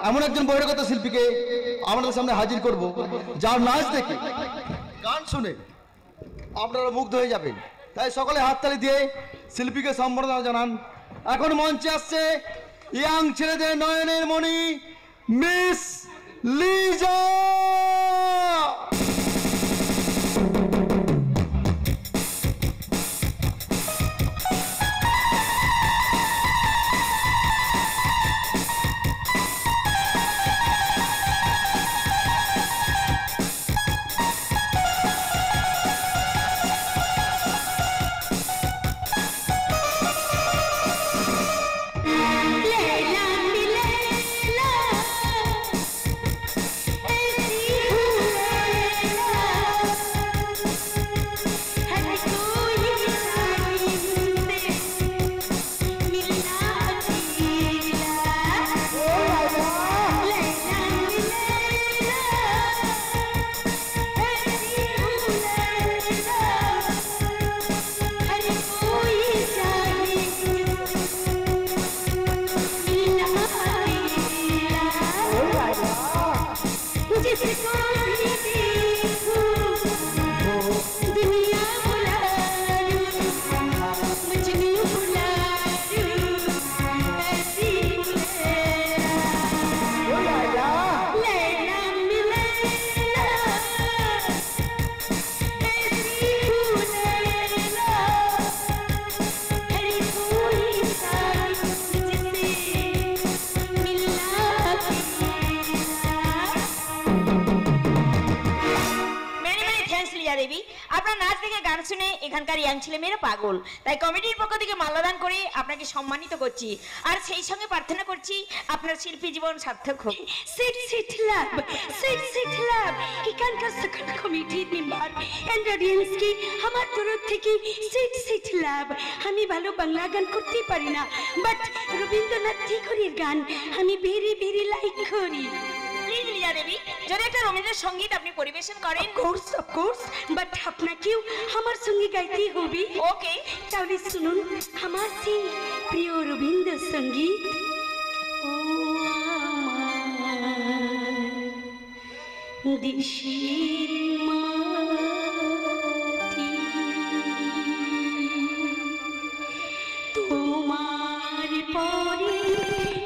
এমন একজন বহিরাগত শিল্পীকে আমাদের সামনে হাজির করব, যার নাচ দেখে গান শুনে আপনারা মুগ্ধ হয়ে যাবেন। তাই সকলে হাততালি দিয়ে শিল্পীকে সম্বর্ধনা জানান। এখন মঞ্চে আসছে ইয়াং ছেলেদের নয়নের মণি মিস লিজা। Leila, Leila, ऐसी আপনার নাচ দেখে গান শুনে এখানকার ইয়াং ছেলেমেয়েরা পাগল, তাই কমিটির পক্ষ থেকে মাল্যদান করে আপনাকে সম্মানিত করছি, আর সেই সঙ্গে প্রার্থনা করছি আপনার শিল্পী জীবন সার্থক হোক। এখানকার সকল কমিটির মেম্বার এন্ড অডিয়েন্সকে আমার তরফ থেকে সিট লাভ। আমি ভালো বাংলা গান করতে পারি না, বাট রবীন্দ্রনাথ ঠাকুরের গান আমি ভেরি ভেরি লাইক করি। প্লিজ লীলা দেবী, যদি একটা রবীন্দ্র সঙ্গীত আপনি পরিবেশন করেন। অফ কোর্স, বাট আপনাকেও আমার সঙ্গে গাইতে হবে। ওকে, তাহলে শুনুন আমার সেই প্রিয় রবীন্দ্র সঙ্গীত। ও আমার দেশের মাটি, তোমার পরে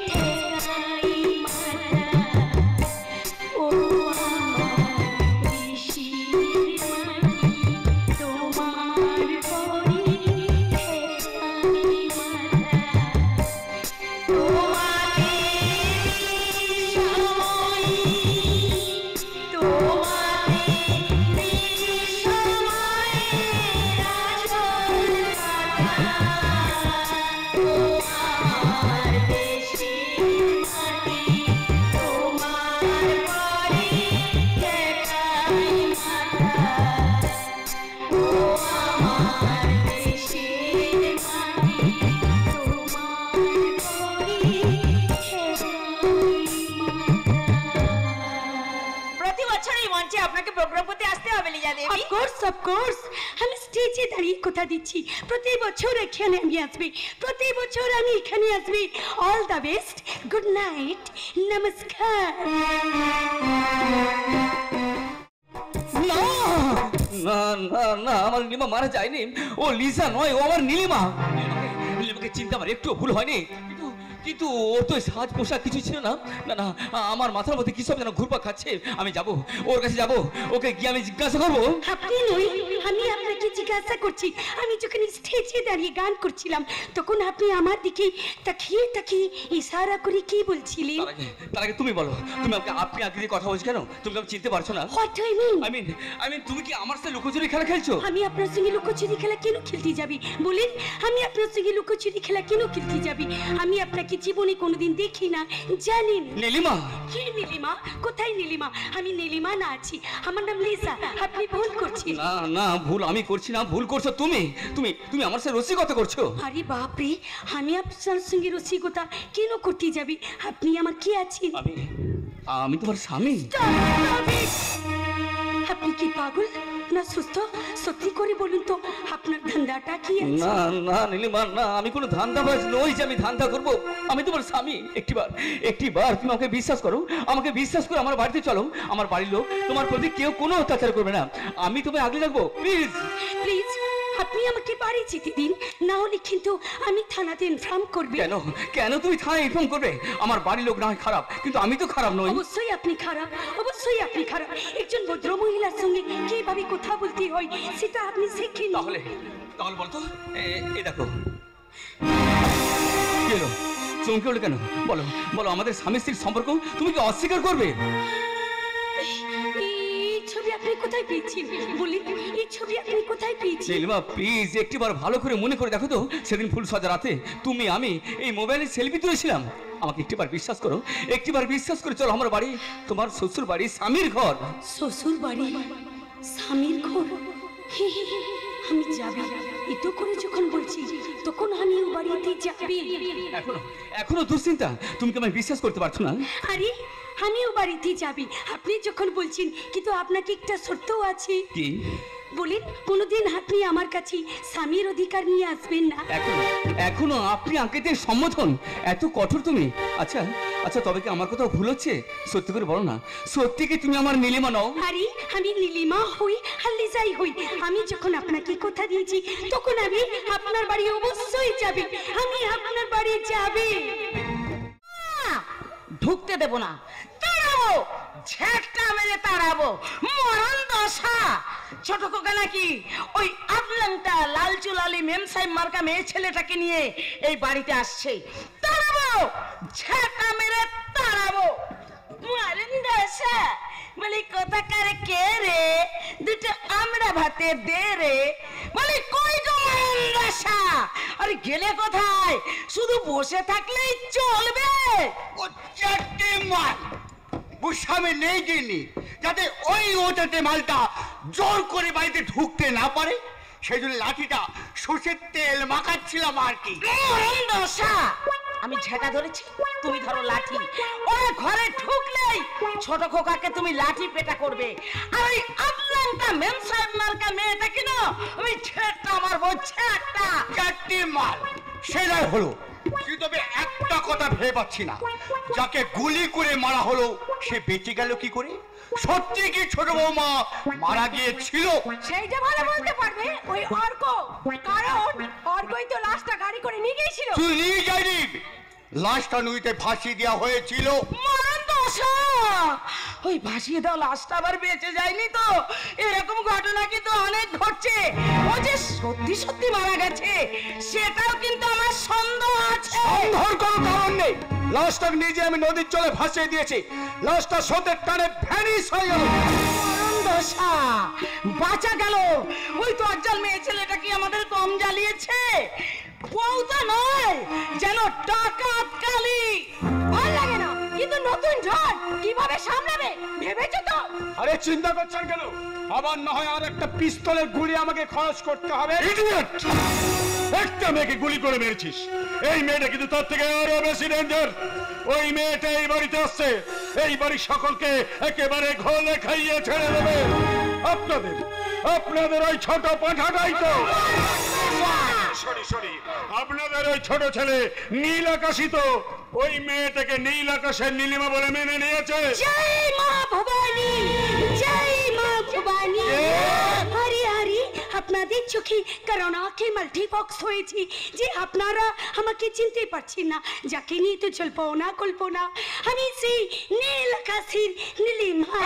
ঠেকাই মাথা। ও আমার দেশের মাটি, তোমার পরে ঠেকাই মাথা। আমি স্টেজে দাঁড়িয়ে কথা দিচ্ছি, প্রতি বছর এখানে আমি আসবি, প্রতি বছর আমি এখানে আসবি। All the best, good night, নমস্কার। না না না না, আমার নীলিমা মারা যায়নি। ও লিসা নয়, ও আমার নীলিমা। নীলিমাকে চিন্তা আমার একটু ভুল হয়নি, কিন্তু ওর তো সাজ পোশাক কিছু ছিল না। না না, আমার মাথার মধ্যে কি সব যেন ঘুরপাক খাচ্ছে। আমি যাব, ওর কাছে যাব, ওকে গিয়ে আমি জিজ্ঞাসা করবো। আপনি নই, আমি আপনাকে জিজ্ঞাসা করছি। আমি যখন স্টেজে দাঁড়িয়ে গান করছিলাম তখন আপনি আমার দিকে তাকিয়ে তাকিয়ে ইশারা করে কি বলছিলেন? তার আগে তুমি বলো, তুমি আপনি আগে দিয়ে কথা বলছো কেন? তুমি আমাকে চিনতে পারছো না? What do you mean? I mean তুমি কি আমার সাথে লুকোচুরি খেলা খেলছো? আমি আপনার সঙ্গে লুকোচুরি খেলা কেন খেলতে যাবি বলেন? আমি আপনার সঙ্গে লুকোচুরি খেলা কেন খেলতে যাবি? আমি আপনাকে জীবনে কোনোদিন দেখি না, জানেন? নীলিমা? কি নীলিমা? কোথায় নীলিমা? আমি নীলিমা না আছি, আমার নাম লিসা। আপনি ভুল করছেন। না না, ভুল আমি করছি না, ভুল করছো তুমি। তুমি তুমি আমার সাথে রসিকতা করছো। আরে বাপ রে, আমি আপনার সঙ্গে রসিকতা কেন করতে যাবি? আপনি আমার কি আছেন? আমি তোমার স্বামী। আপনি কি পাগল না সুস্থ? সত্যি করে বলুন তো, আপনার ধান্দাটা কি আছে? না না নীলিমা, না, আমি কোনো ধান্দাবাজ নই যে আমি ধান্দা করব। আমি তোমার স্বামী। একটিবার তুমি আমাকে বিশ্বাস করো, আমাকে বিশ্বাস করে আমার বাড়িতে চলো। আমার বাড়ির লোক তোমার প্রতি কেউ কোনো অত্যাচার করবে না। আমি তোমায় আগলে রাখবো। প্লিজ প্লিজ, আপনি আমাকে বাড়ি যেতে দিন, না হলে কিন্তু আমি থানাতে ইনফর্ম করব। কেন কেন তুমি থানায় ইনফর্ম করবে? আমার বাড়ির লোক না হয় খারাপ, কিন্তু আমি তো খারাপ নই। অবশ্যই আপনি খারাপ, অবশ্যই আপনি খারাপ। একজন ভদ্র মহিলার সঙ্গে কিভাবে কথা বলতে হয় সেটা আপনি শেখেন। তাহলে বলতো, এই দেখো। কি হলো, চমকে উঠলে কেন? বলো বলো, আমাদের স্বামী স্ত্রীর সম্পর্ক তুমি কি অস্বীকার করবে? ছবি আপনি কোথায় পেয়েছেন বলি? এই ছবি আপনি কোথায় পেয়েছেন? নীলিমা প্লিজ একটিবার ভালো করে মনে করে দেখো তো, সেদিন ফুল সাজা রাতে তুমি আমি এই মোবাইলে সেলফি তুলেছিলাম। আমাকে একটিবার বিশ্বাস করো, একটিবার বিশ্বাস করে চলো আমার বাড়ি, তোমার শ্বশুর বাড়ি, স্বামীর ঘর। শ্বশুর বাড়ি, স্বামীর ঘর? আমি যাবি, এতো করে যখন বলছি তখন আমি ও বাড়িতে যাবি। এখনো দুশ্চিন্তা? তুমি কি আমায় বিশ্বাস করতে পারছো না? আরে আমিও বাড়িতে যাবি আপনি যখন বলছেন, কিন্তু আপনাকে একটা শর্ত আছে। কি বলেন? কোনোদিন আপনি আমার কাছে স্বামীর অধিকার নিয়ে আসবেন না। এখনো আপনি আঙ্কেতের সম্বোধন এত কঠোর তুমি? আচ্ছা আচ্ছা, তবে কি আমার কোথাও ভুল হচ্ছে? সত্যি করে বলো না, সত্যি কি তুমি আমার নীলিমা নও? আরে আমি নীলিমা হই আর লিজাই হই। আমি যখন আপনাকে কথা দিয়েছি তখন আমি আপনার বাড়ি অবশ্যই যাবি। আমি আপনার বাড়ি যাবি। ঢুকতে দেব না, তাড়াবো, ঝেঁকটা মেরে তাড়াবো, মরণ দশা। ছোট কোকা নাকি ওই আপলাংটা লাল চুলালি মেমসাই মার্কা মেয়ে ছেলেটাকে নিয়ে এই বাড়িতে আসছে। তাড়াবো, ঝেঁকটা মেরে তাড়াবো, মরণ দশা। বলি কোথাকার কে রে, দুটো আমরা ভাতে দে রে। বলি কই গো মহেন্দ্রসা, আরে গেলে কোথায়? শুধু বসে থাকলেই চলবে? ও চারটে মাল বুসামে নেই গিনি, যাতে ওই ওটাতে মালটা জোর করে বাড়িতে ঢুকতে না পারে, সেই জন্য লাঠিটা সর্ষের তেল মাখাচ্ছিলাম আর কি। মহেন্দ্রসা, আমি ঝেঁটা ধরেছি, তুমি ধরো লাঠি। ওরা ঘরে ঢুকলেই ছোট খোকাকে তুমি লাঠি পেটা করবে, আর ওই আপনারটা মেমসাহেব মার্কা মেয়েটা কিনা আমি ঝেঁটা মারবো, ঝেঁটা। চারটে মাল সেটাই হলো, কিন্তু আমি একটা কথা ভেবে পাচ্ছি না, যাকে গুলি করে মারা হলো সে বেঁচে গেল কি করে? সত্যি কি ছোট বৌমা মারা গিয়েছিল? সেইটা ভালো বলতে পারবে ওই অর্ক, কারণ অর্কই তো লাশটা গাড়ি করে নিয়ে গিয়েছিল। তুই নিয়ে যাইনি, লাশটা নদীতে ভাসিয়ে দেওয়া হয়েছিল। মহেন্দ্রসা, ওই ভাসিয়ে দাও লাশটা আবার বেঁচে যায়নি তো? এরকম ঘটনা কিন্তু অনেক ঘটছে। ও যে সত্যি সত্যি মারা গেছে সেটাও কিন্তু আমার সন্দেহ আছে। সন্দেহের কোনো কারণ নেই, লাশটা নিজে আমি নদীর জলে ভাসিয়ে দিয়েছি, লাশটা স্রোতের টানে ভ্যানিশ হয়ে গেল। মহেন্দ্রসা, বাঁচা গেল। ওই তো আজ্জাল মেয়ে ছেলেটা কি আমাদের কম জ্বালিয়েছে? বউটা নয়, যেন ডাকাত কালী। ভালো লাগে না, কিন্তু নতুন ঝড় কিভাবে সামলাবে ভেবেছো তো? আরে চিন্তা করছেন কেন? আবার না হয় আর একটা পিস্তলের গুলি আমাকে খরচ করতে হবে। ইডিয়েট! একটা মেয়েকে গুলি করে মেরেছিস, এই মেয়েটা কিন্তু তার থেকে আরো বেশি ডেঞ্জার। ওই মেয়েটা এই বাড়িতে আসছে, এই বাড়ির সকলকে একেবারে ঘোলে খাইয়ে ছেড়ে দেবে। আপনাদের ওই ছোট পাঠাটাই তো, সরি, আপনাদের ওই ছোট ছেলে নীল আকাশই তো ওই মেয়েটাকে নীল আকাশের নীলিমা বলে মেনে নিয়েছে। জয় মা ভবানী, জয় মা ভবানী। আরে আরে, আপনাদের চোখে করোনাকে মাল্টিপক্স হয়েছে যে আপনারা আমাকে চিনতে পারছেন না। যাকে নিয়ে তো কল্পনা, আমি সেই নীল আকাশের নীলিমা।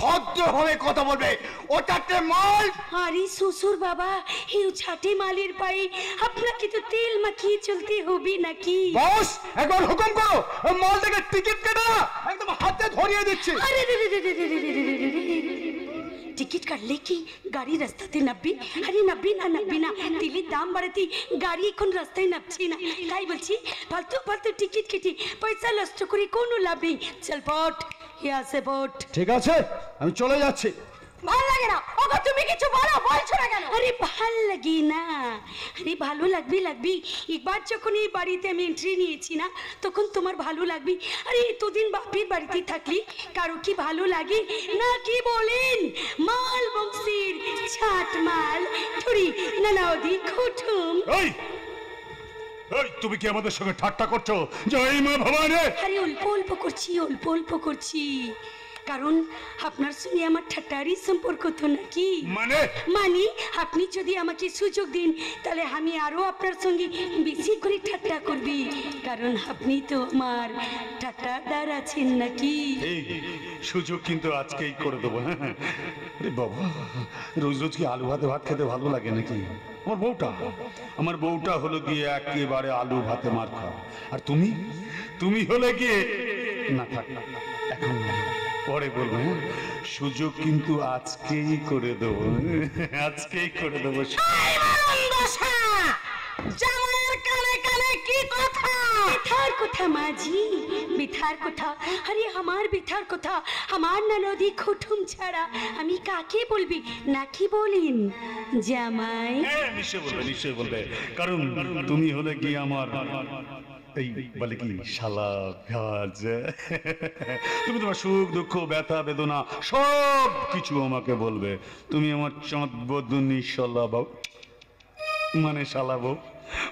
ভদ্রভাবে কথা বলবে, ওটাতে মাল। আরে শ্বশুর বাবা, এই ছাটে মালের পায়ে আপনাকে তো তেল মাখিয়ে চলতে হবে নাকি? বস, একবার হুকুম করো, মাল থেকে টিকিট কেটে না, একদম হাতে ধরিয়ে দিচ্ছি। আরে টিকিট কাটলে কি গাড়ি রাস্তাতে নামবি? আরে নামবি না, তেলের দাম বাড়াতে গাড়ি এখন রাস্তায় নামছে না। তাই বলছি, ফালতু টিকিট কেটে পয়সা নষ্ট করে কোনো লাভ নেই। চল পট, ইয়া সে পট। ঠিক আছে, আমি চলে যাচ্ছি। ভালো লাগে না, ওগো তুমি কিছু বলছো না কেন? আরে ভাল লাগে না, আরে ভালো লাগবে। একবার যখন এই বাড়িতে আমি এন্ট্রি নিয়েছি না, তখন তোমার ভালো লাগবে। আরে এতদিন বাপের বাড়িতে থাকলি কারো কি ভালো লাগে না? কি বলেন? মাল বংশীর ছাট মাল থুড়ি নানাওদি খুঠুম। এই তুমি কি আমাদের সঙ্গে ঠাট্টা করছো? জয় মা ভবানী। আরে অল্প করছি, কারণ আপনার সঙ্গে আমার ঠাট্টারই সম্পর্ক তো নাকি। মানে আপনি যদি আমাকে সুযোগ দিন, তাহলে আমি আরো আপনার সঙ্গে বেশি করে ঠাট্টা করবি, কারণ আপনি তো আমার ঠাট্টাদার আছেন নাকি। এই সুযোগ কিন্তু আজকেই করে দেবো। হ্যাঁ বাবা, রোজ কি আলু ভাত খেতে ভালো লাগে নাকি? আমার বউটা হলো গিয়ে একেবারে আলু ভাতে মার খাও, আর তুমি হলে গিয়ে না থাক, এখন পরে বলবো। সুযোগ কিন্তু আজকেই করে দেবো। বিথার কথা মাঝি, বিথার কথা। আরে আমার বিথার কথা, আমার ননদি খুঠুম ছাড়া আমি কাকে বলবি? নাকি বলেন জামাই? নিশ্চয় বলবে, কারণ তুমি হলে কি আমার এই বলে কি শালা ভাজ। তুমি তোমার সুখ দুঃখ ব্যথা বেদনা সব কিছু আমাকে বলবে। তুমি আমার চাঁদ বদুনি শালা বউ, মানে শালা বউ,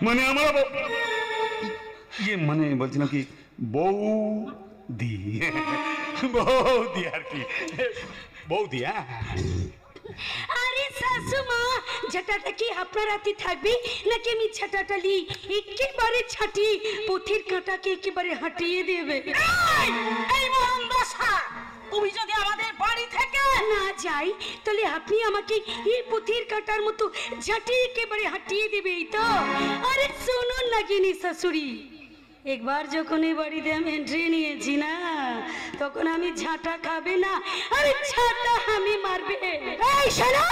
মানে আমার মানে বলছিলাম কি বৌদি আর কি, বৌদি। আরে শাশুমা, ঝাঁটাটা কি আপনার হাতে থাকবে নাকি আমি ঝাঁটাটা লি একেবারে ছাটি পথের কাঁটাকে একেবারে হাঁটিয়ে দেবে? এই মহেন্দ্রসা, তুমি যদি আমাদের বাড়ি থেকে না যাই, তাহলে আপনি আমাকে এই পথের কাঁটার মতো ঝাঁটি একেবারে হাঁটিয়ে দেবে, এই তো? আরে শুনুন না গিনি শাশুড়ি, একবার যখন এই বাড়িতে আমি এন্ট্রি নিয়েছি না, তখন আমি ঝাঁটা খাবে না, আরে ঝাঁটা আমি মারবে। এই শোনো,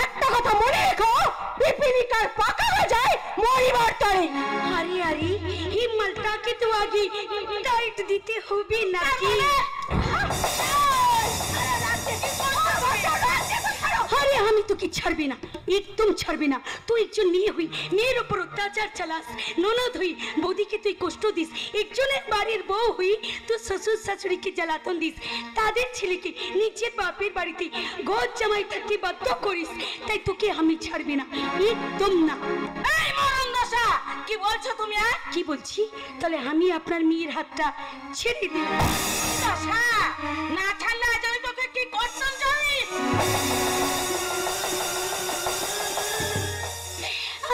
একটা কথা মনে রেখো, পিপিলিকার পাকা হয়ে যায় মরিবার তরে। আরে আরে এই মালটাকে তো আগে টাইট দিতে হবে নাকি? আরে আমি তোকে ছাড়বি না, একদম ছাড়বি না। তুই একজন মেয়ে হই, মেয়ের ওপর অত্যাচার চালাস, ননদ হই বৌদিকে তুই কষ্ট দিস, একজনের বাড়ির বউ হই তুই শ্বশুর শাশুড়িকে জ্বালাতন দিস, তাদের ছেলেকে নিজের বাপের বাড়িতে ঘর জামাই থাকতে বাধ্য করিস, তাই তোকে আমি ছাড়বি না, একদম না। এই মরণ দশা, কি বলছো তুমি? কি বলছি? তাহলে আমি আপনার মেয়ের হাতটা ছেড়ে দিই। দশা না ছাড়লে আজ আমি তোকে কি করতাম জানিস?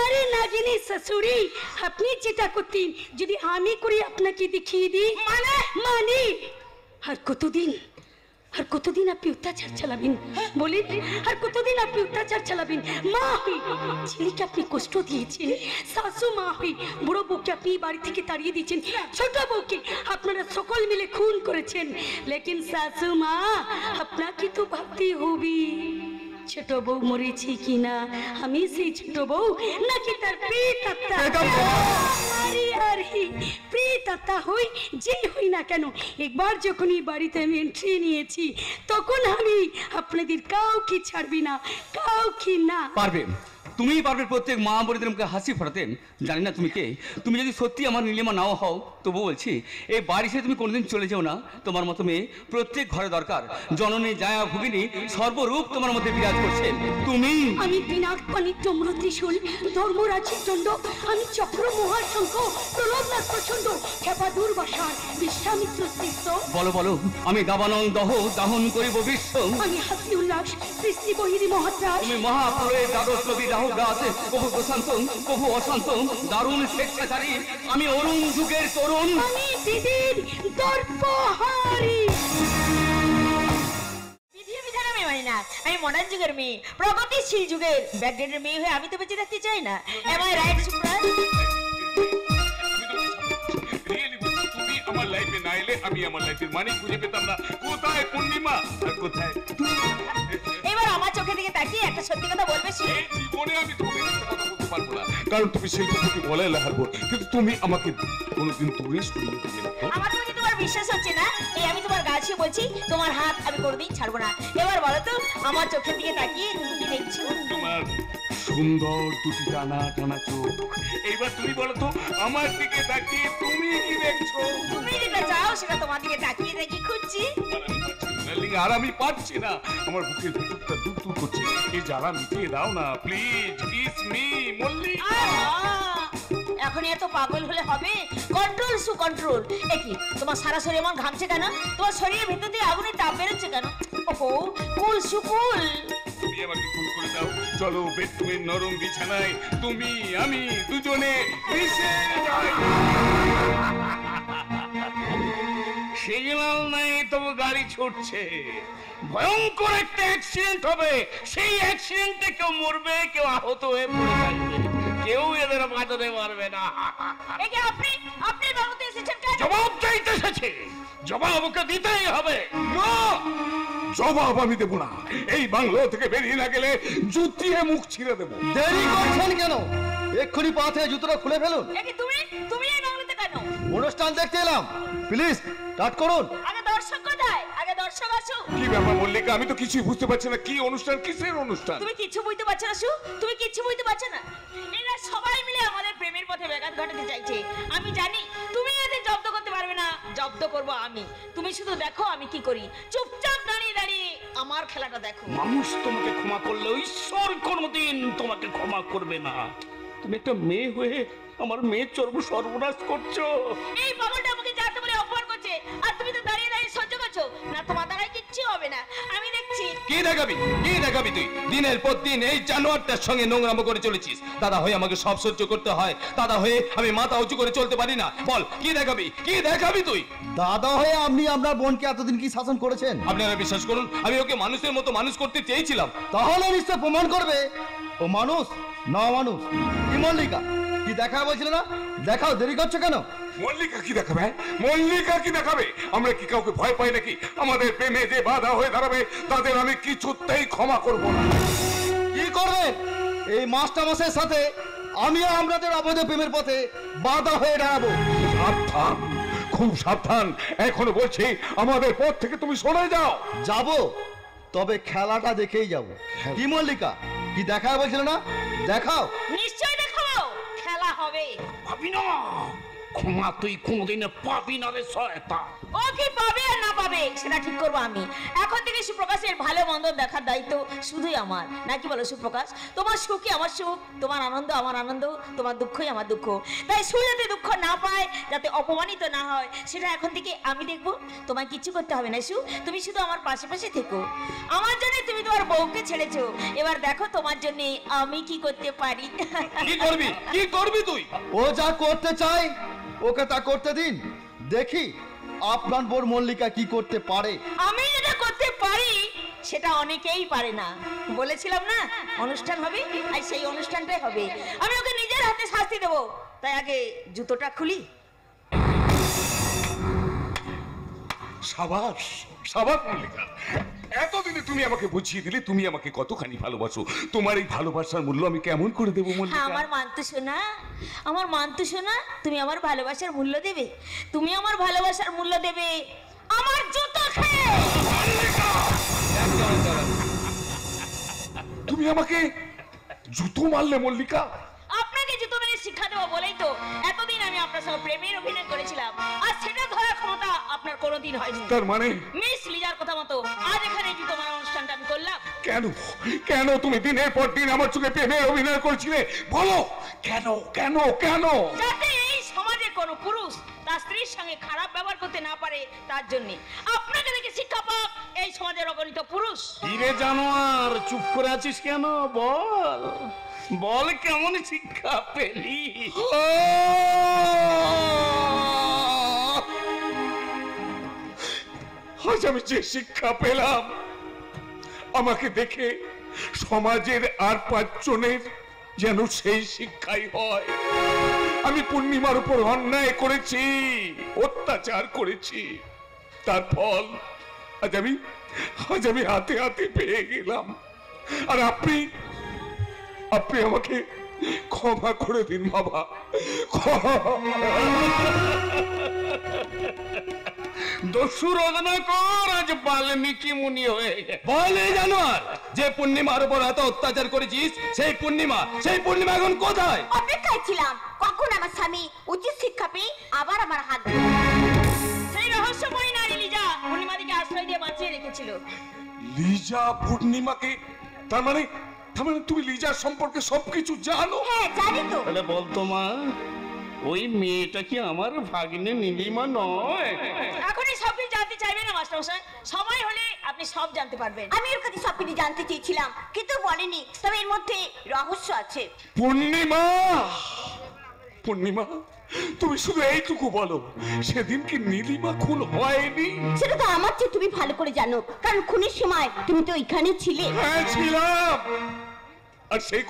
আরে নাগিনী শাশুড়ি, আপনি যেটা করতেন যদি আমি করি আপনাকে দেখিয়ে দিই। মানে আর কতদিন আপনি অত্যাচার চালাবেন বলেন? আর কতদিন আপনি অত্যাচার চালাবেন? মা হই ছেলেকে আপনি কষ্ট দিয়েছেন, শাশু মা হই বুড়ো বউকে আপনি বাড়ি থেকে তাড়িয়ে দিয়েছেন, ছোট বউকে আপনারা সকল মিলে খুন করেছেন। লেকিন শাশু মা, আপনাকে তো ভাবতে হবে ছোট বউ মরেছে কিনা, আমি সেই ছোট বউ নাকি তার প্রেত আত্মা? আরে আরে প্রেত আত্মা হই যে হই না কেন, একবার যখন এই বাড়িতে আমি এন্ট্রি নিয়েছি তখন আমি আপনাদের কাউকে ছাড়বি না, কাউকে না। পারবে, তুমিই পারবে প্রত্যেক মা বোনেদের মুখে হাসি ফোটাতে। জানি না তুমি কে, তুমি যদি সত্যি আমার নীলিমা নাও হও তবু বলছি এই বাড়ি ছেড়ে তুমি কোনোদিন চলে যাও না। তোমার মতো মেয়ে প্রত্যেক ঘরে দরকার। জননী জায়া ভুগিনী সর্বরূপ তোমার মধ্যে বিরাজ করছে। তুমি আমি পিনাক পানি চম্র ত্রিশূল ধর্মরাজ্যের দণ্ড, আমি চক্র মহাশঙ্খ প্রলোভনাথ প্রচন্ড খেপা দুর্বাসার বিশ্বামিত্র শিষ্য। বলো বলো, আমি দাবানল দহ দাহন করিব বিশ্ব। আমি হাসি উল্লাস সৃষ্টি বহিরি মহাত্রাস। তুমি মহাপ্রলয়ের দ্বাদশ নদী রাহু গাছ, বহু প্রশান্ত বহু অশান্ত দারুণ স্বেচ্ছাচারী। আমি অরুণ যুগের তরুণ, আমি বিধির দর্পহারি। বিধি বিধান আমি মানি না, আমি মডার্ন যুগের মেয়ে, প্রগতিশীল যুগের ব্যাকডেটের মেয়ে হয়ে আমি তো বেঁচে থাকতে চাই না। Am I right, supra? তুমি আমার লাইফে না এলে আমি আমার লাইফের মানে খুঁজে পেতাম না। কোথায় পূর্ণিমা আর কোথায় এবার আমার চোখের দিকে তাকিয়ে একটা সত্যি কথা বলবে সে? এই জীবনে আমি তোমাকে মিথ্যে কথা বলতে পারবো না, কারণ তুমি শিল্পপতি বলে হারবো, কিন্তু তুমি আমাকে কোনোদিন দূরে সরিয়ে দিলে না। আমার প্রতি তোমার বিশ্বাস হচ্ছে না, এই আমি তোমার গাছে বলছি তোমার হাত আমি কোনোদিন ছাড়বো না। এবার বলো তো আমার চোখের দিকে তাকিয়ে তুমি কি দেখছো? তোমার সুন্দর দুটি টানা টানা চোখ। এইবার তুমি বলো তো আমার দিকে তাকিয়ে তুমি কি দেখছো? তুমি যেটা চাও সেটা তোমার দিকে তাকিয়ে দেখি খুঁজছি। আর আমি পারছি না, আমার বুকের ভিতরটা দূর দূর করছে। এই জ্বালা মিটিয়ে দাও না প্লিজ, কিস মি মল্লিক। এখন এত পাগল হলে হবে? কন্ট্রোল সু কন্ট্রোল। একই তোমার সারা শরীর এমন ঘামছে কেন? তোমার শরীরের ভিতর দিয়ে আগুনের তাপ বেরোচ্ছে কেন? ওহো কুল সুকুল। তুমি আমাকে খুন করে দাও, চলো বেডরুমের নরম বিছানায় তুমি আমি দুজনে মিশে যাই। সিগন্যাল নেই তবু গাড়ি ছুটছে, ভয়ঙ্কর একটা অ্যাক্সিডেন্ট হবে। সেই অ্যাক্সিডেন্টে কেউ মরবে, কেউ আহত হয়ে পড়ে থাকবে, কেউ এদের বাঁচাতে পারবে না। একে আপনি বাংলাতে এসেছেন কেন? জবাব চাইতে এসেছে, জবাব ওকে দিতেই হবে। না, জবাব আমি দেবো না। এই বাংলো থেকে বেরিয়ে না গেলে জুতিয়ে মুখ ছিঁড়ে দেবো। দেরি করছেন কেন? এক্ষুনি পা থেকে জুতোটা খুলে ফেলুন। একে তুমি এই বাংলাতে কেন? অনুষ্ঠান দেখতে এলাম, প্লিজ স্টার্ট করুন। আগে দর্শক কোথায়? আগে দর্শক আসো। কি ব্যাপার মল্লিকা, আমি তো কিছুই বুঝতে পারছি না। কি অনুষ্ঠান, কিসের অনুষ্ঠান? তুমি কিচ্ছু বুঝতে পারছো না সু, তুমি কিচ্ছু বুঝতে পারছো না। এরা সবাই মিলে আমাদের প্রেমের পথে ব্যাঘাত ঘটাতে চাইছে। আমি জানি তুমি এদের জব্দ করতে পারবে না, জব্দ করব আমি। তুমি শুধু দেখো আমি কি করি, চুপচাপ দাঁড়িয়ে দাঁড়িয়ে আমার খেলাটা দেখো। মানুষ তোমাকে ক্ষমা করলেও ঈশ্বর কোনোদিন তোমাকে ক্ষমা করবে না। তুমি একটা মেয়ে হয়ে আমার মেয়ের সর্বনাশ করছো। এই পাগলটা আমাকে যাতে বলে অপমান করছে, আর তুমি তো দাঁড়িয়ে দাঁড়িয়ে সহ্য করছো না। তোমার দ্বারাই কিচ্ছু হবে না, আমি দেখছি। কি দেখাবি তুই? দিনের পর দিন এই জানোয়ারটার সঙ্গে নোংরামো করে চলেছিস। দাদা হয়ে আমাকে সব সহ্য করতে হয়, দাদা হয়ে আমি মাথা উঁচু করে চলতে পারি না। বল কি দেখাবি তুই? দাদা হয়ে আপনি আপনার বোনকে এতদিন কি শাসন করেছেন? আপনারা বিশ্বাস করুন, আমি ওকে মানুষের মতো মানুষ করতে চেয়েছিলাম। তাহলে নিশ্চয় প্রমাণ করবে ও মানুষ না মানুষ। কি মল্লিকা, কি দেখা বলছিল না? দেখাও, দেরি করছো কেন? মল্লিকা কি দেখাবে? মল্লিকা কি দেখাবে? আমরা কি কাউকে ভয় পাই নাকি? আমাদের প্রেমে যে বাধা হয়ে দাঁড়াবে তাদের আমি কিছুতেই ক্ষমা করব না। কি করবে? এই মাস্টারমশাইয়ের সাথে আমিও আমাদের অবৈধ প্রেমের পথে বাধা হয়ে দাঁড়াবো। সাবধান, খুব সাবধান। এখনো বলছি আমাদের পথ থেকে তুমি সরে যাও। যাব, তবে খেলাটা দেখেই যাব। কি মল্লিকা, কি দেখায় বলছিল না? দেখাও। নিশ্চয় দেখাবো, খেলা হবে। ভাবি না, ক্ষমা তুই কোনোদিনে পাবি না রে শয়তান। ও কি পাবে আর না পাবে সেটা ঠিক করবো আমি। এখন থেকে সুপ্রকাশের ভালো মন্দ দেখার দায়িত্ব শুধুই আমার, নাকি বলো সুপ্রকাশ? তোমার সুখই আমার সুখ, তোমার আনন্দ আমার আনন্দ, তোমার দুঃখই আমার দুঃখ। তাই সু যাতে দুঃখ না পায়, যাতে অপমানিত না হয়, সেটা এখন থেকে আমি দেখবো। তোমায় কিচ্ছু করতে হবে না সু, তুমি শুধু আমার পাশে পাশে থেকো। আমার জন্য তুমি তোমার বউকে ছেড়েছো, এবার দেখো তোমার জন্য আমি কি করতে পারি। কি করবি? কি করবি তুই? ও যা করতে চাই ওকে তা করতে দিন, দেখি আপনার বোর মল্লিকা কি করতে পারে। আমি যেটা করতে পারি সেটা অনেকেই পারে না। বলেছিলাম না অনুষ্ঠান হবে, আর সেই অনুষ্ঠানটাই হবে। আমি ওকে নিজের হাতে শাস্তি দেবো। তাই আগে জুতোটা খুলি। সাবাস, সাবাস মল্লিকা। এতদিনে তুমি আমাকে বুঝিয়ে দিলে তুমি আমাকে কতখানি ভালোবাসো। তোমার এই ভালোবাসার মূল্য আমি কেমন করে দেবো মল্লিকা? আমার মানতু সোনা, আমার মানতু সোনা, তুমি আমার ভালোবাসার মূল্য দেবে। তুমি আমার ভালোবাসার মূল্য দেবে আমার জুতো খেয়ে। তুমি আমাকে জুতো মারলে মল্লিকা? আপনাকে জুতো মেরে শিক্ষা দেবো বলেই তো এতদিন আমি আপনার সঙ্গে প্রেমের অভিনয় করেছিলাম, আর সেটা ধরার ক্ষমতা আপনার কোনোদিন হয়নি। তার মানে মিস লিজার কথা মতো আজ এখানে জুতো মারা অনুষ্ঠানটা আমি করলাম। কেন, কেন তুমি দিনের পর দিন আমার চোখে প্রেমের অভিনয় করেছিলে? বলো কেন, কেন, কেন? যাতে এই সমাজে কোনো পুরুষ তার স্ত্রীর সঙ্গে খারাপ ব্যবহার করতে না পারে, তার জন্য। আপনাকে দেখে শিক্ষা পাক এই সমাজের অগণিত পুরুষ। কিরে জানোয়ার, চুপ করে আছিস কেন? বল বল, কেমন শিক্ষা পেলি? আজ আমি যে শিক্ষা পেলাম, আমাকে দেখে সমাজের আর পাঁচজনের যেন সেই শিক্ষাই হয়। আমি পূর্ণিমার উপর অন্যায় করেছি, অত্যাচার করেছি, তার ফল আজ আমি হাতে হাতে পেয়ে গেলাম। আর আপনি আমাকে ক্ষমা করে দিন বাবা। দস্যু রচনা কর, আজ বাল্মীকি মুনি হয়ে গেছে। বলে জানোয়ার, যে পূর্ণিমার উপর এত অত্যাচার করেছিস, সেই পূর্ণিমা এখন কোথায়? অপেক্ষায় ছিলাম কখন আমার স্বামী উচিত শিক্ষা পেয়ে আবার আমার হাত ধরবে। সেই রহস্যময়ী নারী লিজা পূর্ণিমাদিকে আশ্রয় দিয়ে বাঁচিয়ে রেখেছিল। লিজা পূর্ণিমাকে? তার মানে তুমি লিজার সম্পর্কে সবকিছু জানো? হ্যাঁ জানি তো। তাহলে বলতো মা, ওই মেয়েটা কি আমার ভাগ্নে নীলিমা নয়? এখনই সবকিছু জানতে চাইবেন না মাস্টারমশাই, সময় হলে আপনি সব জানতে পারবেন। আমি ওর কাছে সবকিছু জানতে চেয়েছিলাম, কিন্তু বলেনি। তবে এর মধ্যে রহস্য আছে। পূর্ণিমা, তুমি শুধু এইটুকু বলো, সেদিন কি নীলিমা খুন হয়নি? সেটা তো আমার চেয়ে তুমি ভালো করে জানো, কারণ খুনের সময় তুমি তো ওইখানে ছিলে। হ্যাঁ ছিলাম। আর সেই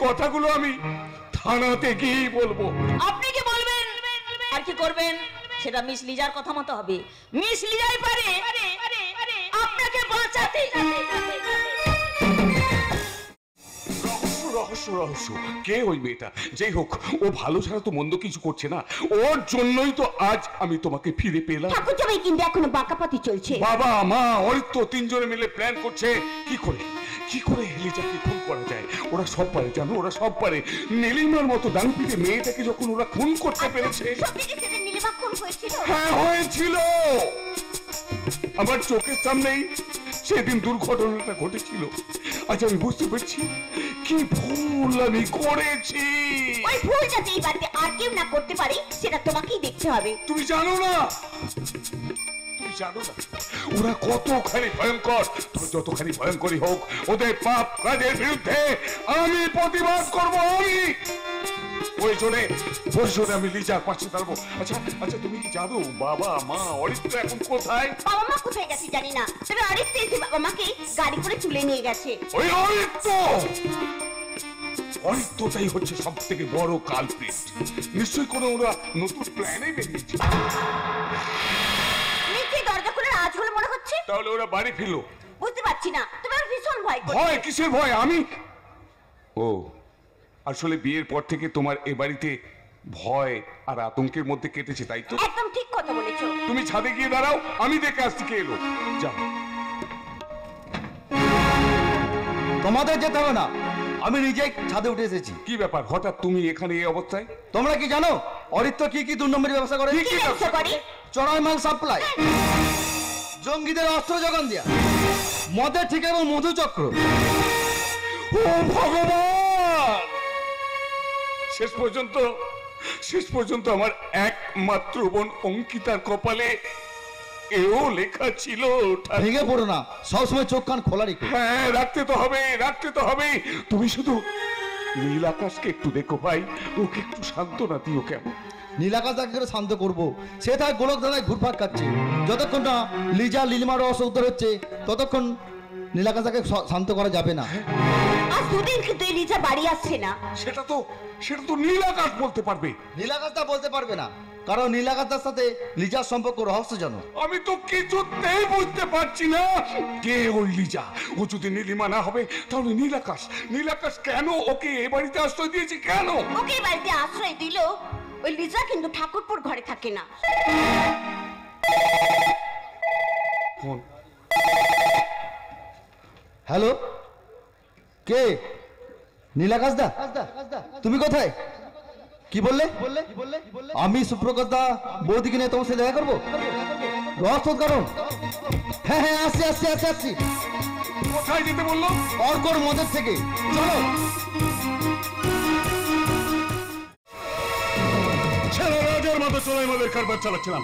কথাগুলো আমি থানাতে গিয়ে বলবো। আপনি কি বলবেন আর কি করবেন সেটা মিস লিজার কথা মতো হবে। মিস লিজাই পারে আপনাকে বাঁচাতে। রহস্য কে ওই মেয়েটা? যাই হোক, ও ভালো ছাড়া তো মন্দ কিছু করছে না। ওর জন্যই তো আজ আমি তোমাকে ফিরে পেলাম। ঠাকুর জামাই কিন্তু এখনো বাঁকাপাতি চলছে। বাবা মা অরিত্য তিনজনে মিলে প্ল্যান করছে কি করে লিজাকে খুন করা যায়। ওরা সব পারে জানো, ওরা সব পারে। নীলিমার মতো দানপীঠে মেয়েটাকে যখন ওরা খুন করতে পেরেছে। নীলিমা খুন হয়েছিল? হ্যাঁ হয়েছিল, আমার চোখের সামনেই সেদিন দুর্ঘটনাটা ঘটেছিল। আজ আমি বুঝতে পারছি কি ভুল আমি করেছি। ওই ভুল যাতে এই বাড়িতে আর কেউ না করতে পারে সেটা তোমাকেই দেখতে হবে। তুমি জানো না ওরা কতখানি ভয়ঙ্কর। তবে যতখানি ভয়ঙ্করই হোক, ওদের পাপ কাজের বিরুদ্ধে আমি প্রতিবাদ করব। ওই জন্য আমি লিজার পাশে দাঁড়াবো। আচ্ছা তুমি কি জানো বাবা মা অরিত্র এখন কোথায়? বাবা মা কোথায় গেছে জানি না, তবে অরিত্র এসে বাবা মাকে গাড়ি করে তুলে নিয়ে গেছে। ওই অরিত্র অরিত্রটাই হচ্ছে সব থেকে বড় কালপ্রিট। নিশ্চয়ই কোনো ওরা নতুন প্ল্যানে বেরিয়েছে। নিশ্চয়ই দরজা খুলে আজ হলে মনে হচ্ছে। তাহলে ওরা বাড়ি ফিরলো? বুঝতে পারছি না, তোমার ভীষণ ভয় করছে। ভয় কিসের ভয়? আমি ও আসলে বিয়ের পর থেকে তোমার এ বাড়িতে ভয় আর আতঙ্কের মধ্যে কেটেছে, তাই তো? একদম ঠিক কথা বলেছো। তুমি ছাদে গিয়ে দাঁড়াও, আমি দেখে আসছি কে এলো। যাও। তোমাদের যেতে হবে না, আমি নিজেই ছাদে উঠে এসেছি। কি ব্যাপার, হঠাৎ তুমি এখানে এই অবস্থায়? তোমরা কি জানো অরিত্র কি কি 2 নম্বরের ব্যবসা করে? কি ব্যবসা করে? চড়াই মাল সাপ্লাই, জঙ্গিদের অস্ত্র যোগান দেয়া, মদের ঠিক এবং মধুচক্র। ও ভগবান! শেষ পর্যন্ত আমার একমাত্র বোন অঙ্কিতার কপালে এও লেখা ছিল। ভেঙে পড়ো না, সবসময় চোখ কান খোলা রেখো। হ্যাঁ, রাখতে তো হবে। তুমি শুধু নীল আকাশকে একটু দেখো ভাই, ওকে একটু সান্ত্বনা দিও। কেমন? নীলাকাশ তাকে করে শান্ত করবো, সে তার গোলক ধাঁধায় ঘুরপাক খাচ্ছে। যতক্ষণ না লিজা লীলিমার রহস্য উত্তর হচ্ছে ততক্ষণ নীলাকাশ তাকে শান্ত করা যাবে না। আজ 2 দিন কিন্তু এই লিজা বাড়ি আসছে না। সেটা তো নীল আকাশ বলতে পারবে। নীলাকাশ তা বলতে পারবে না, কারণ নীলাকাশটার সাথে লিজার সম্পর্ক রহস্যজনক। আমি তো কিছুতেই বুঝতে পারছি না কে ওই লিজা। ও যদি নীলিমা না হবে তাহলে নীলাকাশ কেন ওকে এ বাড়িতে আশ্রয় দিয়েছে? কেন ওকে এই বাড়িতে আশ্রয় দিল? ওই লিজা কিন্তু ঠাকুরপুর ঘরে থাকে না। ফোন। হ্যালো, কে? নীলাকাশ দা, তুমি কোথায়? কি বললে? আমি সুপ্রকাশ দা বৌদিকে নিয়ে তোমার সাথে দেখা করবো। রহস্য কারণ? হ্যাঁ, আসছি। কোথায় যেতে বললো? অর্কর মদের থেকে। চলো। ছেলে রাজার মতো চলে মদের কারবার চালাচ্ছিলাম।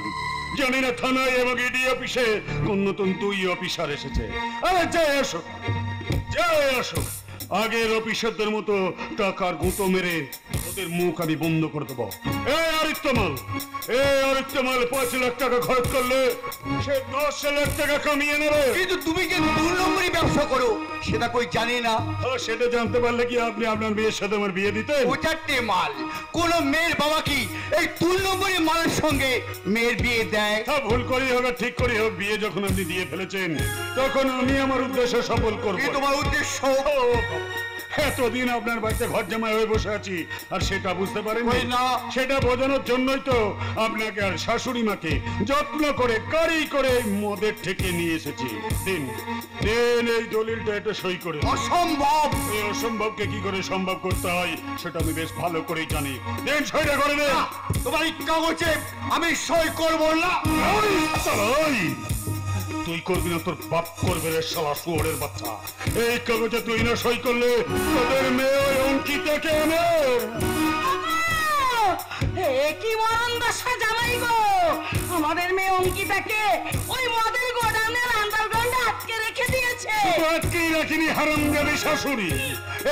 জানি না থানায় এবং ইডি অফিসে কোন নতুন 2 অফিসার এসেছে। আরে যাই আসো, আগের অফিসারদের মতো টাকার গুঁতো মেরে ওদের মুখ আমি বন্ধ করে দেবো। এই অরিত্রমাল 5 লাখ টাকা খরচ করলে সে 10 লাখ টাকা কামিয়ে নেবে। কিন্তু তুমি যে 2 নম্বরই ব্যবসা করো সেটা কই জানি না। সেটা জানতে পারলে কি আপনি আপনার মেয়ের সাথে আমার বিয়ে দিতেন? ও 4টে মাল, কোন মেয়ের বাবা কি এই 2 নম্বরই মালের সঙ্গে মেয়ের বিয়ে দেয়? তা ভুল করি হোক আর ঠিক করি হোক, বিয়ে যখন আপনি দিয়ে ফেলেছেন তখন আমি আমার উদ্দেশ্য সফল করব। কি তোমার উদ্দেশ্য? এতদিন আপনার বাড়িতে ঘর জামাই হয়ে বসে আছি আর সেটা বুঝতে পারেননি না। সেটা বোঝানোর জন্যই তো আপনাকে আর শাশুড়ি মাকে যত্ন করে গাড়ি করে মদের থেকে নিয়ে এসেছি। দিন এই দলিলটা এটা সই করে। অসম্ভব। এই অসম্ভবকে কি করে সম্ভব করতে হয় সেটা আমি বেশ ভালো করেই জানি। দিন সইটা করে দে। তোমার এই কাগজে আমি সই করব না। তুই করবি না, তোর বাপ করবে রে শালা শুয়োরের বাচ্চা। এই কাগজে তুই না সই করলে তোদের মেয়ে অঙ্কিতাকে এনে। কি মরণ দশা জামাই গো, আমাদের মেয়ে অঙ্কিতাকে ওই মদের গোডাউনের আন্ডারগ্রাউন্ডে আটকে রেখে দিয়েছে। আটকেই রাখিনি হারামজাদি শাশুড়ি।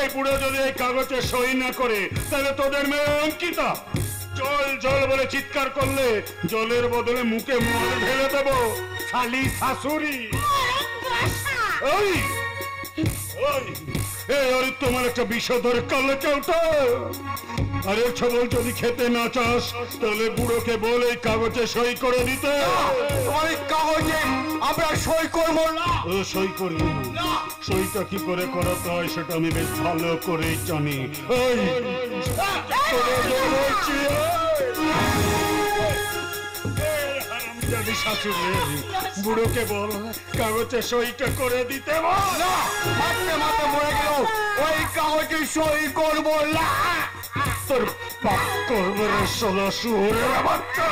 এই বুড়ো যদি এই কাগজে সই না করে তাহলে তোদের মেয়ে অঙ্কিতা জল বলে চিৎকার করলে জলের বদলে মুখে মদ ঢেলে দেবো। শালি শাশুড়ি। তোমার একটা বিষয় ধরে কালে কেউটা। আরে ছবল যদি খেতে না চাস তাহলে বুড়োকে বল এই কাগজে সই করে দিতে। তোমার এই কাগজে আমরা সই করব না। সই করবি না? সইটা কি করে করাতে হয় সেটা আমি বেশ ভালো করেই জানি। বুড়োকে বল কাগজে সইটা করে দিতে। মরে গেল ওই কাগজে সই করব না। তোর পাপ করবে রে শালা শুয়োরের বাচ্চা।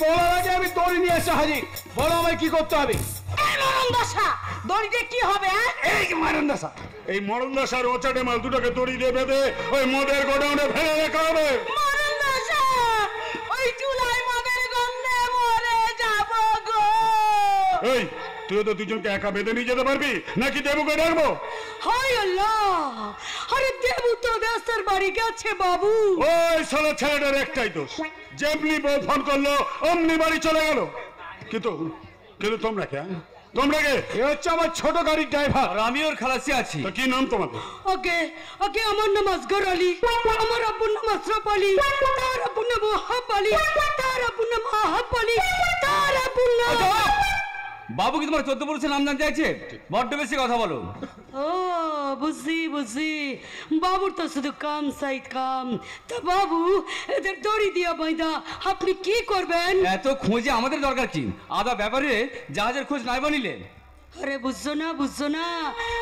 বলার আগে আমি দড়ি নিয়ে এসে হাজির। বলো আমায় কি করতে হবে? দড়িতে কি হবে? এই মরণ দশার ওচাটে মাল দুটোকে দড়ি দিয়ে বেঁধে ওই মদের গোডাউনে ফেলে রেখে হবে। ওই চুলায় মদের গন্ধে মরে যাব গো। এই তুই তো 2জনকে একা বেঁধে নিয়ে যেতে পারবি নাকি দেবুকে ডাকবো? হায় আল্লাহ, আরে দেবু তো দেশের বাড়ি গেছে বাবু। ওই শালা ছেলেটার একটাই দোষ, যেমনি বউ ফোন করলো অমনি বাড়ি চলে গেল। কিন্তু তোমরা কে? তোমরা কে? এ হচ্ছে আমার ছোট গাড়ির ড্রাইভার। আর আমি ওর খালাসি আছি। তো কি নাম তোমাদের? ওকে ওকে, আমার নাম আসগর আলী, আমার আব্বুর নাম আশরাফ আলী, তার আব্বুর নাম ওয়াহাব আলী, তার আব্বুর নাম আহাব আলী, তার আব্বুর নাম। বাবু কি তোমার 14 পুরুষের নাম জানতে চাইছে? বড্ড বেশি কথা বলো। ও বুঝছি বুঝছি, বাবুর তো শুধু কাম সাইড কাম। তা বাবু, এদের দড়ি দিয়া বাইদা আপনি কি করবেন? এত খোঁজে আমাদের দরকার কি? আদা ব্যাপারে জাহাজের খোঁজ নাই বানিলে? আরে বুঝছো না বুঝছো না,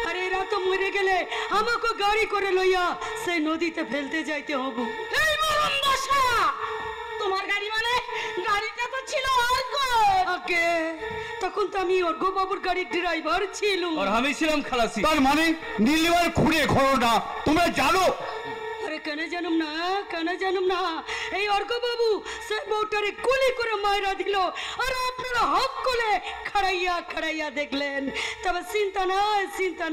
আরে এরা তো মরে গেলে আমাকে গাড়ি করে লইয়া সেই নদীতে ফেলতে যাইতে হবো। এই মরণ দশা, তোমার গাড়ি মানে? গাড়িটা তো ছিল অর্ঘ্যর। ওকে, তখন তো আমি অর্ঘ্য বাবুর গাড়ির ড্রাইভার ছিলাম। আর আমি ছিলাম খালাসি। তার মানে নীলিমার খুঁড়ে ঘটনা তোমরা জানো? আরে কেন জানুম না, কেন জানুম না, এই অর্ঘ্য বাবু সে বউটারে গুলি করে মাইরা দিল, আর আপনারা হক করে খাড়াইয়া খাড়াইয়া দেখলেন। তবে চিন্তা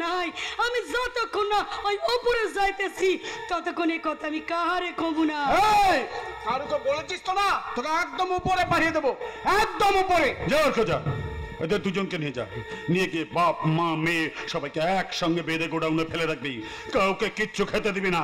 নাই, আমি যতক্ষণ না ওই উপরে যাইতেছি ততক্ষণ এই কথা আমি কাহারে কমু না। এই কারুকে বলেছিস তো না তোকে একদম উপরে পাঠিয়ে দেবো, একদম উপরে। যাও খোঁজা, এদের দুজনকে নিয়ে যা, নিয়ে গিয়ে বাপ মা মেয়ে সবাইকে একসঙ্গে বেঁধে গোডাউনে ফেলে রাখবি, কাউকে কিচ্ছু খেতে দিবি না।